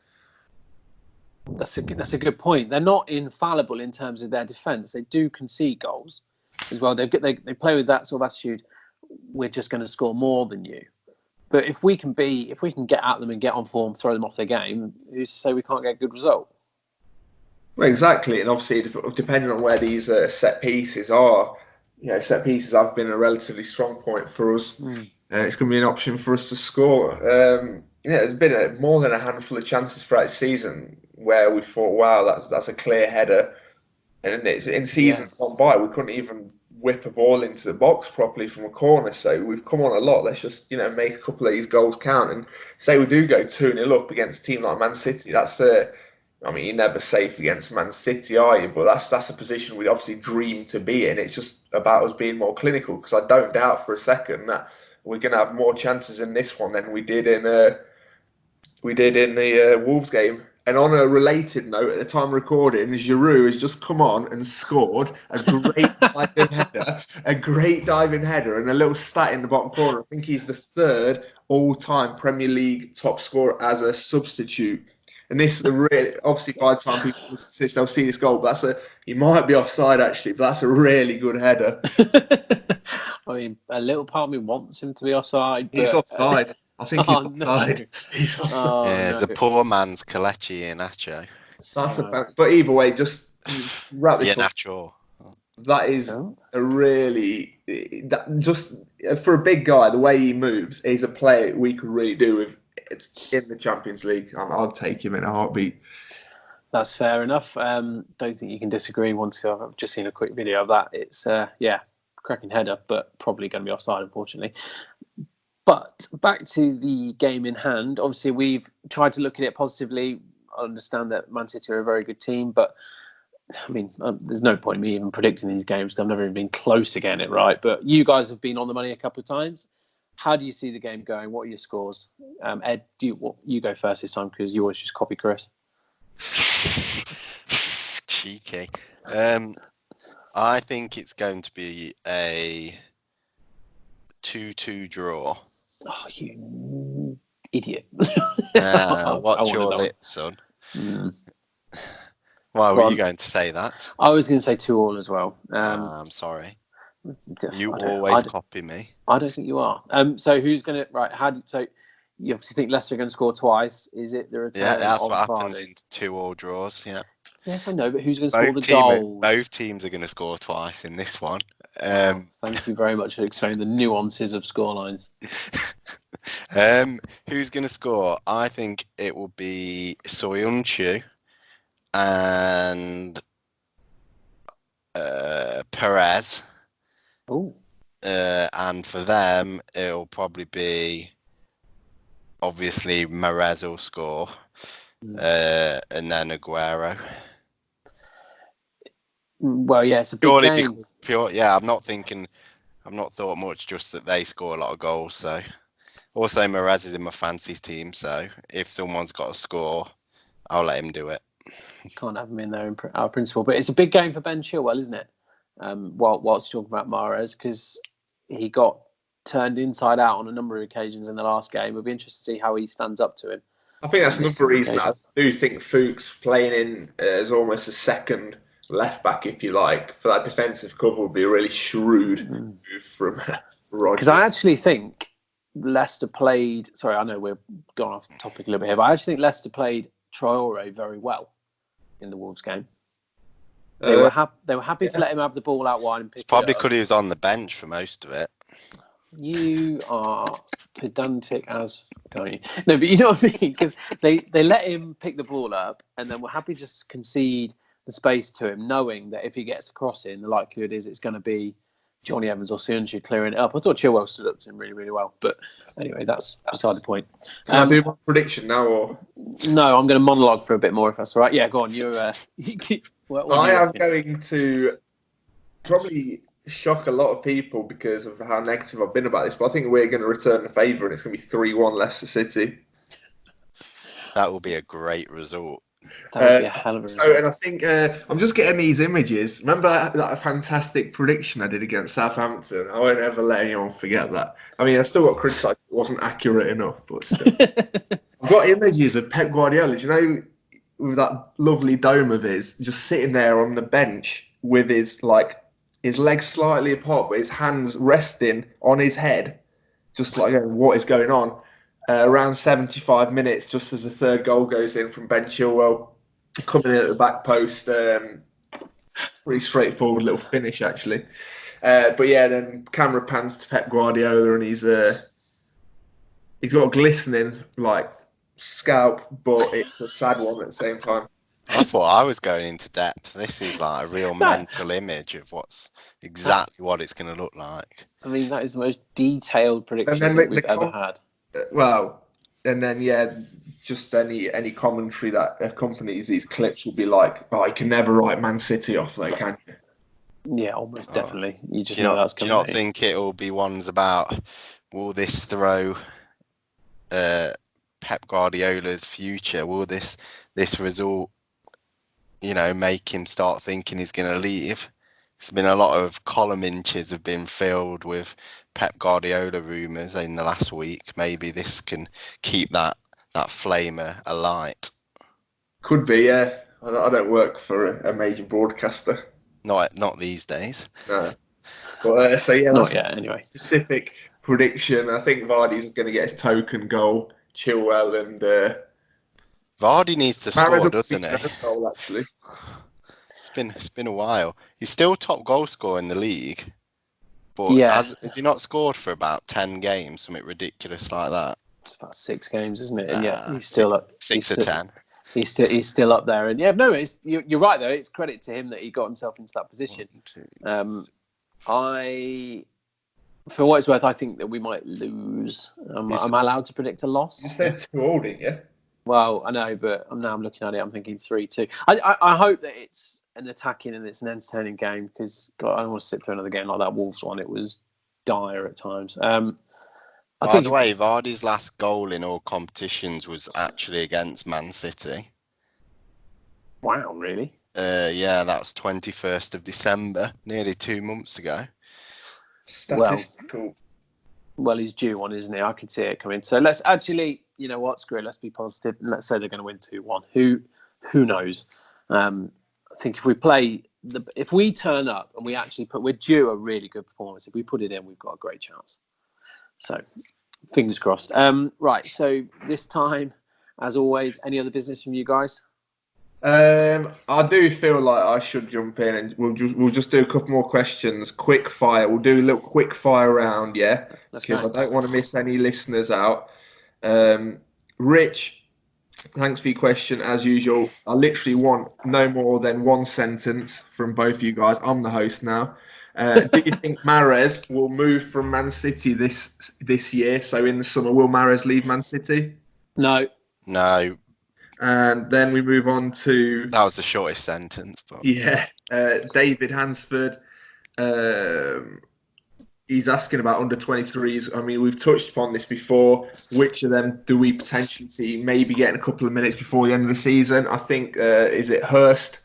That's a good point. They're not infallible in terms of their defence. They do concede goals as well. They play with that sort of attitude. We're just going to score more than you. But if we can get at them and get on form, throw them off their game, who's to say we can't get a good result? Well, exactly, and obviously depending on where these set pieces are, set pieces have been a relatively strong point for us. It's going to be an option for us to score. There's been more than a handful of chances throughout the season where we thought, wow, that's a clear header. And it's in seasons gone by, we couldn't even whip a ball into the box properly from a corner. So we've come on a lot. Let's just, make a couple of these goals count. And say we do go 2-0 up against a team like Man City, that's you're never safe against Man City, are you? But that's a position we obviously dream to be in. It's just about us being more clinical, because I don't doubt for a second that we're going to have more chances in this one than we did in the Wolves game. And on a related note, at the time of recording, Giroud has just come on and scored a great diving header, and a little stat in the bottom corner. I think he's the third all-time Premier League top scorer as a substitute. And this is obviously by the time people listen to this, they'll see this goal. But he might be offside actually, but that's a really good header. A little part of me wants him to be offside. He's offside. I think he's offside. No. He's offside. It's a poor man's Kelechi Iheanacho. But either way, just wrap this up. Iheanacho. That is just for a big guy, the way he moves, he's a player we could really do with. It's in the Champions League. I'll take him in a heartbeat. That's fair enough. Don't think you can disagree. Once I've just seen a quick video of that, it's cracking header, but probably going to be offside, unfortunately. But back to the game in hand. Obviously, we've tried to look at it positively. I understand that Man City are a very good team, but there's no point in me even predicting these games because I've never even been close to getting it right. But you guys have been on the money a couple of times. How do you see the game going? What are your scores? Ed, you go first this time because you always just copy Chris. Cheeky. I think it's going to be a 2-2 draw. Oh, you idiot. Watch your lips, son. Why were you going to say that? I was going to say 2-2 as well. I'm sorry. You always copy me. I don't think you are. So who's going to... Right, so you obviously think Leicester are going to score twice. Is it the return? Yeah, that's what happens in 2-2 draws, yeah. Yes, I know, but who's going to score the goal? Both teams are going to score twice in this one. Thank you very much for explaining the nuances of scorelines. Who's going to score? I think it will be Soyuncu and Perez. Oh. And for them, it'll probably be obviously Mahrez will score, and then Aguero. Well, yeah, it's a big game. I've not thought much, just that they score a lot of goals. So, also Mahrez is in my fancy team. So, if someone's got to score, I'll let him do it. You can't have him in there in our principle, but it's a big game for Ben Chilwell, isn't it? Whilst talking about Mahrez, because he got turned inside out on a number of occasions in the last game. It'll be interesting to see how he stands up to him. I think that's another reason I do think Fuchs playing in as almost a second left back, if you like, for that defensive cover would be a really shrewd move from Rodgers. Because I actually think Leicester played. Sorry, I know we're gone off topic a little bit here, but I actually think Leicester played Traore very well in the Wolves game. They were happy to let him have the ball out wide and pick it up. Probably because he was on the bench for most of it. You are pedantic as going. No, but you know what I mean? Because they let him pick the ball up and then we're happy to just concede the space to him, knowing that if he gets a cross in, the likelihood is it's going to be Johnny Evans or Soonju clearing it up. I thought Chilwell stood up to him really, really well. But anyway, that's beside the point. Can I do my prediction now? Or no, I'm going to monologue for a bit more if that's all right. Yeah, go on. You're. I am going to probably shock a lot of people because of how negative I've been about this, but I think we're going to return the favour and it's going to be 3-1 Leicester City. That will be a great result. That would be a hell of a result. And I think I'm just getting these images. Remember that fantastic prediction I did against Southampton? I won't ever let anyone forget that. I mean, I still got criticised. It wasn't accurate enough, but still. I've got images of Pep Guardiola, do you know, with that lovely dome of his, just sitting there on the bench with his legs slightly apart, but his hands resting on his head, just like going, what is going on? Around 75 minutes, just as the third goal goes in from Ben Chilwell, coming in at the back post. Pretty straightforward little finish, actually. But yeah, then camera pans to Pep Guardiola, and he's got a glistening scalp, but it's a sad one at the same time. I thought I was going into depth. This is like a real mental image of what it's going to look like. I mean, that is the most detailed prediction we've ever had. Well, and then just any commentary that accompanies these clips will be like, "Oh, you can never write Man City off, though, can you?" Yeah, almost definitely. You just know that's coming. Do you not think it will be ones about will this throw Pep Guardiola's future? Will this result, make him start thinking he's going to leave? There's been a lot of column inches have been filled with Pep Guardiola rumours in the last week. Maybe this can keep that flamer alight. Could be, yeah. I don't work for a major broadcaster. Not these days. No. But so yeah, not yet. Anyway, specific prediction. I think Vardy's going to get his token goal. Chilwell and Vardy needs to score, doesn't he? Goal, actually. It's been a while. He's still top goal scorer in the league, but has he not scored for about 10 games? Something ridiculous like that. It's about 6 games, isn't it? And he's still up. 6 or 10. He's still up there, and you're right though. It's credit to him that he got himself into that position. For what it's worth, I think that we might lose. Am I allowed to predict a loss? You said 2-2, didn't you? Well, I know, but I'm looking at it. I'm thinking 3-2. I hope that it's an attacking and it's an entertaining game because I don't want to sit through another game like that Wolves one. It was dire at times. By the way, Vardy's last goal in all competitions was actually against Man City. Wow, really? Yeah, that was 21st of December, nearly 2 months ago. Statistical. Well, he's due one, isn't he? I can see it coming. So let's actually, you know what, screw it. Let's be positive. And let's say they're going to win 2-1. Who knows? I think if we turn up and we're due a really good performance. If we put it in, we've got a great chance. So, fingers crossed. Right. So this time, as always, any other business from you guys? I do feel like I should jump in and we'll just do a couple more questions. Quick fire. We'll do a little quick fire round, yeah? Because I don't want to miss any listeners out. Rich, thanks for your question, as usual. I literally want no more than one sentence from both of you guys. I'm the host now. Do you think Mahrez will move from Man City this year? So in the summer, will Mahrez leave Man City? No. And then we move on to... That was the shortest sentence. But... Yeah. David Hansford. He's asking about under 23s. I mean, we've touched upon this before. Which of them do we potentially see maybe getting a couple of minutes before the end of the season? I think, is it Hurst?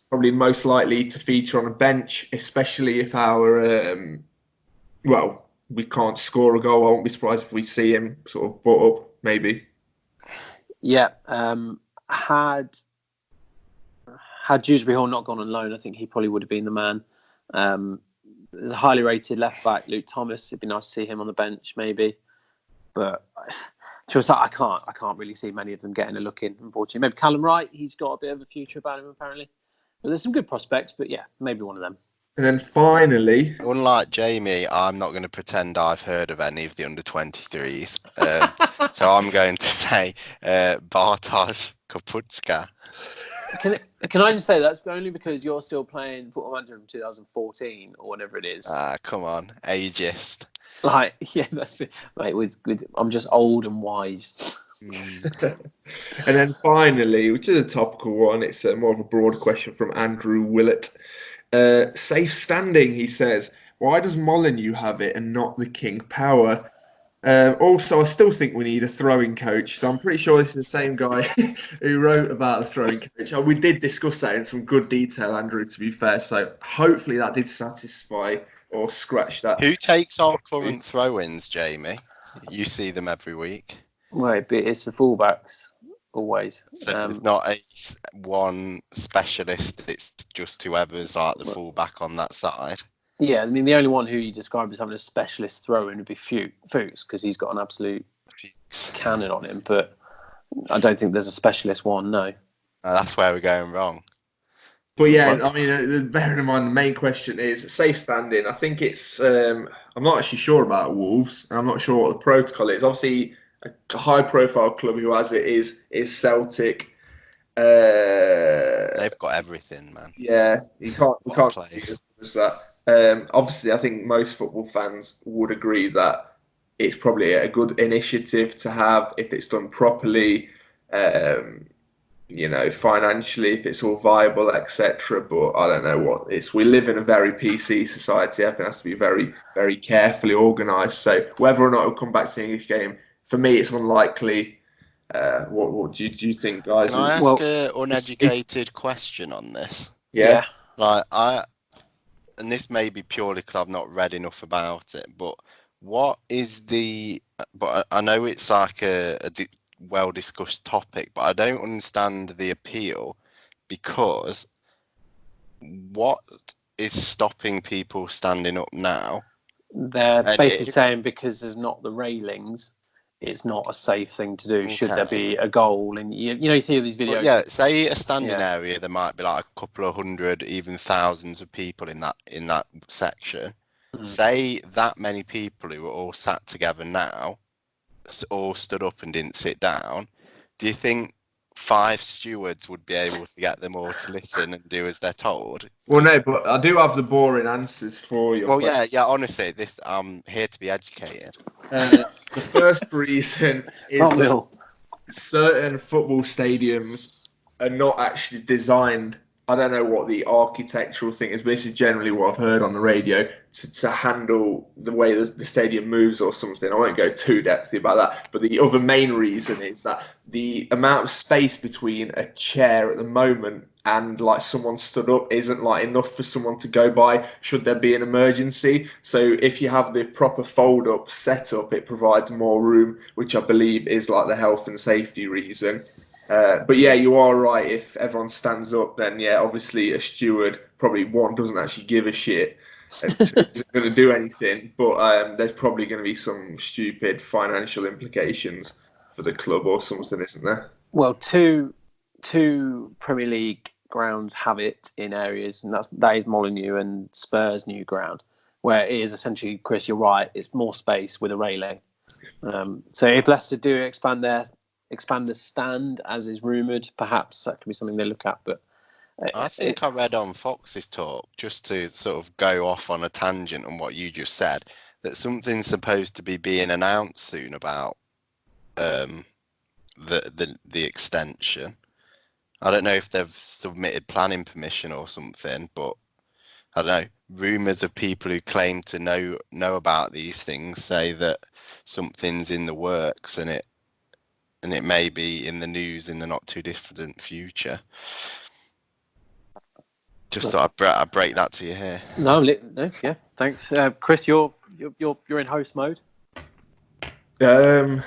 Probably most likely to feature on a bench, especially if our... we can't score a goal. I won't be surprised if we see him sort of butt up, maybe. Yeah. Had Dewsbury Hall not gone on loan, I think he probably would have been the man. There's a highly rated left back, Luke Thomas. It'd be nice to see him on the bench, maybe. But to us, I can't really see many of them getting a look in, unfortunately. Maybe Callum Wright, he's got a bit of a future about him, apparently. But there's some good prospects, but yeah, maybe one of them. And then finally, unlike Jamie, I'm not going to pretend I've heard of any of the under-23s. So I'm going to say Bartosz Kaputska. Can I just say that's only because you're still playing Football Manager from 2014 or whatever it is. Come on, ageist. Like, yeah, that's it. Mate, I'm just old and wise. And then finally, which is a topical one, it's more of a broad question from Andrew Willett. Safe standing, he says. Why does Molyneux have it and not the King Power? Also, I still think we need a throwing coach. So I'm pretty sure this is the same guy who wrote about the throwing coach. We did discuss that in some good detail, Andrew, to be fair. So hopefully that did satisfy or scratch that. Who takes our current throw-ins, Jamie? You see them every week. Right, but it's the fullbacks always. So there's not one specialist. It's just whoever's like the fullback on that side. Yeah, I mean the only one who you describe as having a specialist throw-in would be Fuchs because he's got an absolute cannon on him. But I don't think there's a specialist one. No. That's where we're going wrong. But yeah, I mean, bearing in mind the main question is safe standing. I think it's. I'm not actually sure about Wolves. I'm not sure what the protocol is. Obviously, a high-profile club who has it is Celtic. They've got everything, man. Yeah, we can't place. That. Obviously, I think most football fans would agree that it's probably a good initiative to have if it's done properly. Financially, if it's all viable, etc. But I don't know what it's. We live in a very PC society. I think it has to be very, very carefully organised. So whether or not it'll come back to the English game, for me, it's unlikely. What do you think, guys? Can I ask an uneducated question on this? Yeah. And this may be purely because I've not read enough about it, but what is but I know it's like a well-discussed topic, but I don't understand the appeal because what is stopping people standing up now? They're basically saying because there's not the railings, it's not a safe thing to do. Okay. Should there be a goal? And you see these videos. Well, yeah, say a standing area, there might be like a couple of hundred, even thousands of people in that section. Say that many people who are all sat together now, all stood up and didn't sit down. Do you think 5 stewards would be able to get them all to listen and do as they're told? Well, no, but I do have the boring answers for you. Well, yeah. Honestly, I'm here to be educated. The first reason is that certain football stadiums are not actually designed. I don't know what the architectural thing is, but this is generally what I've heard on the radio to handle the way the stadium moves or something. I won't go too depthy about that. But the other main reason is that the amount of space between a chair at the moment and like someone stood up isn't like enough for someone to go by should there be an emergency. So if you have the proper fold up setup, it provides more room, which I believe is like the health and safety reason. But yeah, you are right. If everyone stands up, then yeah, obviously a steward probably doesn't actually give a shit, isn't going to do anything. But there's probably going to be some stupid financial implications for the club or something, isn't there? Well, two Premier League grounds have it in areas, and that is Molyneux and Spurs' new ground, where it is essentially, Chris, you're right. It's more space with a railing. So if Leicester do expand the stand, as is rumoured, perhaps that could be something they look at. But I think I read on Fox's talk, just to sort of go off on a tangent on what you just said, that something's supposed to be being announced soon about the extension. I don't know if they've submitted planning permission or something, but I don't know. Rumours of people who claim to know about these things say that something's in the works and it may be in the news in the not too distant future. Just thought I'd break that to you here. No, yeah, thanks. Chris, your You're in host mode. Well,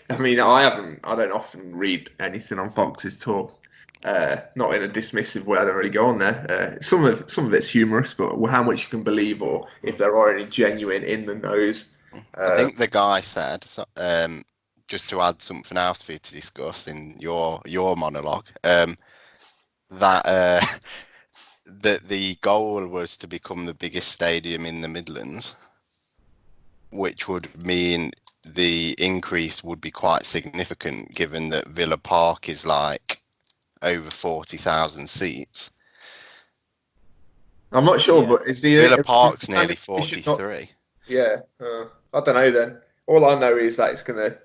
I mean, I don't often read anything on Fox's talk. Not in a dismissive way. I don't really go on there. Some of it's humorous, but how much you can believe, or if there are any genuine in the nose. I think the guy said, just to add something else for you to discuss in your monologue, that that the goal was to become the biggest stadium in the Midlands, which would mean the increase would be quite significant, given that Villa Park is like over 40,000 seats. I'm not sure, but is the Villa Park's nearly 43? Yeah, I don't know then. All I know is that it's going to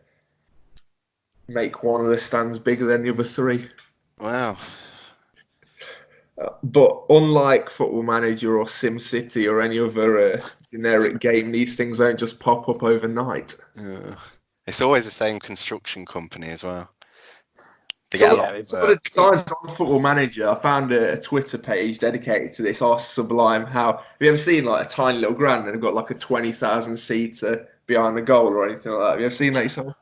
make one of the stands bigger than the other three. Wow. But unlike Football Manager or SimCity or any other generic game, these things don't just pop up overnight. It's always the same construction company as well. Some of the designs on Football Manager, I found a Twitter page dedicated to this. Are sublime. Have you ever seen like a tiny little ground and got like a 20,000 seater behind the goal or anything like that? Have you ever seen that yourself?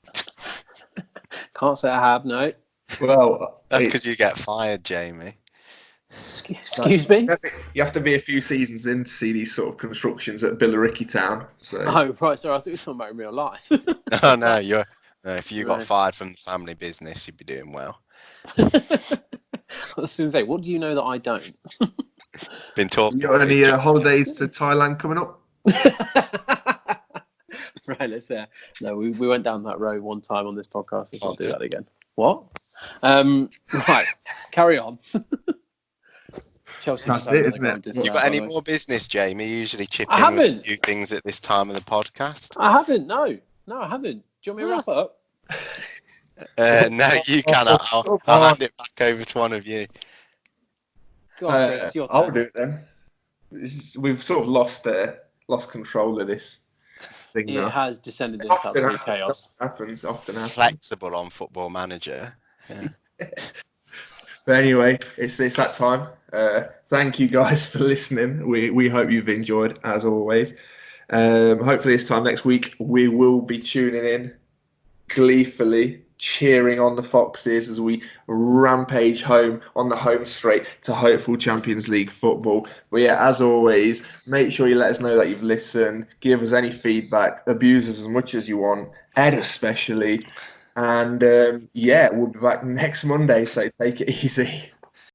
Can't say I have, no. Well, that's because you get fired, Jamie. Excuse me? You have to be a few seasons in to see these sort of constructions at Billericay Town. So. Oh, right. Sorry, I thought you were talking about in real life. Oh, no, if you got fired from the family business, you'd be doing well. I was going to say, what do you know that I don't? Been talking. You got any holidays to Thailand coming up? Right, let's say. No, we went down that road one time on this podcast. Let's not do that again. What? Right, carry on. Chelsea. That's it, isn't it? You got any more business, Jamie? You usually chip in with a few things at this time of the podcast. I haven't. No, I haven't. Do you want me to wrap up? No, you cannot. I'll hand it back over to one of you. Go on, Chris, your turn. I'll do it then. We've sort of lost control of this thing now. It has descended into absolute chaos. Often happens. Flexible on Football Manager. Yeah. But anyway, it's that time. Thank you guys for listening. We hope you've enjoyed, as always. Hopefully this time next week we will be tuning in gleefully, cheering on the Foxes as we rampage home on the home straight to hopeful Champions League football. But yeah, as always, make sure you let us know that you've listened, give us any feedback, abuse us as much as you want, Ed especially. And we'll be back next Monday, so take it easy.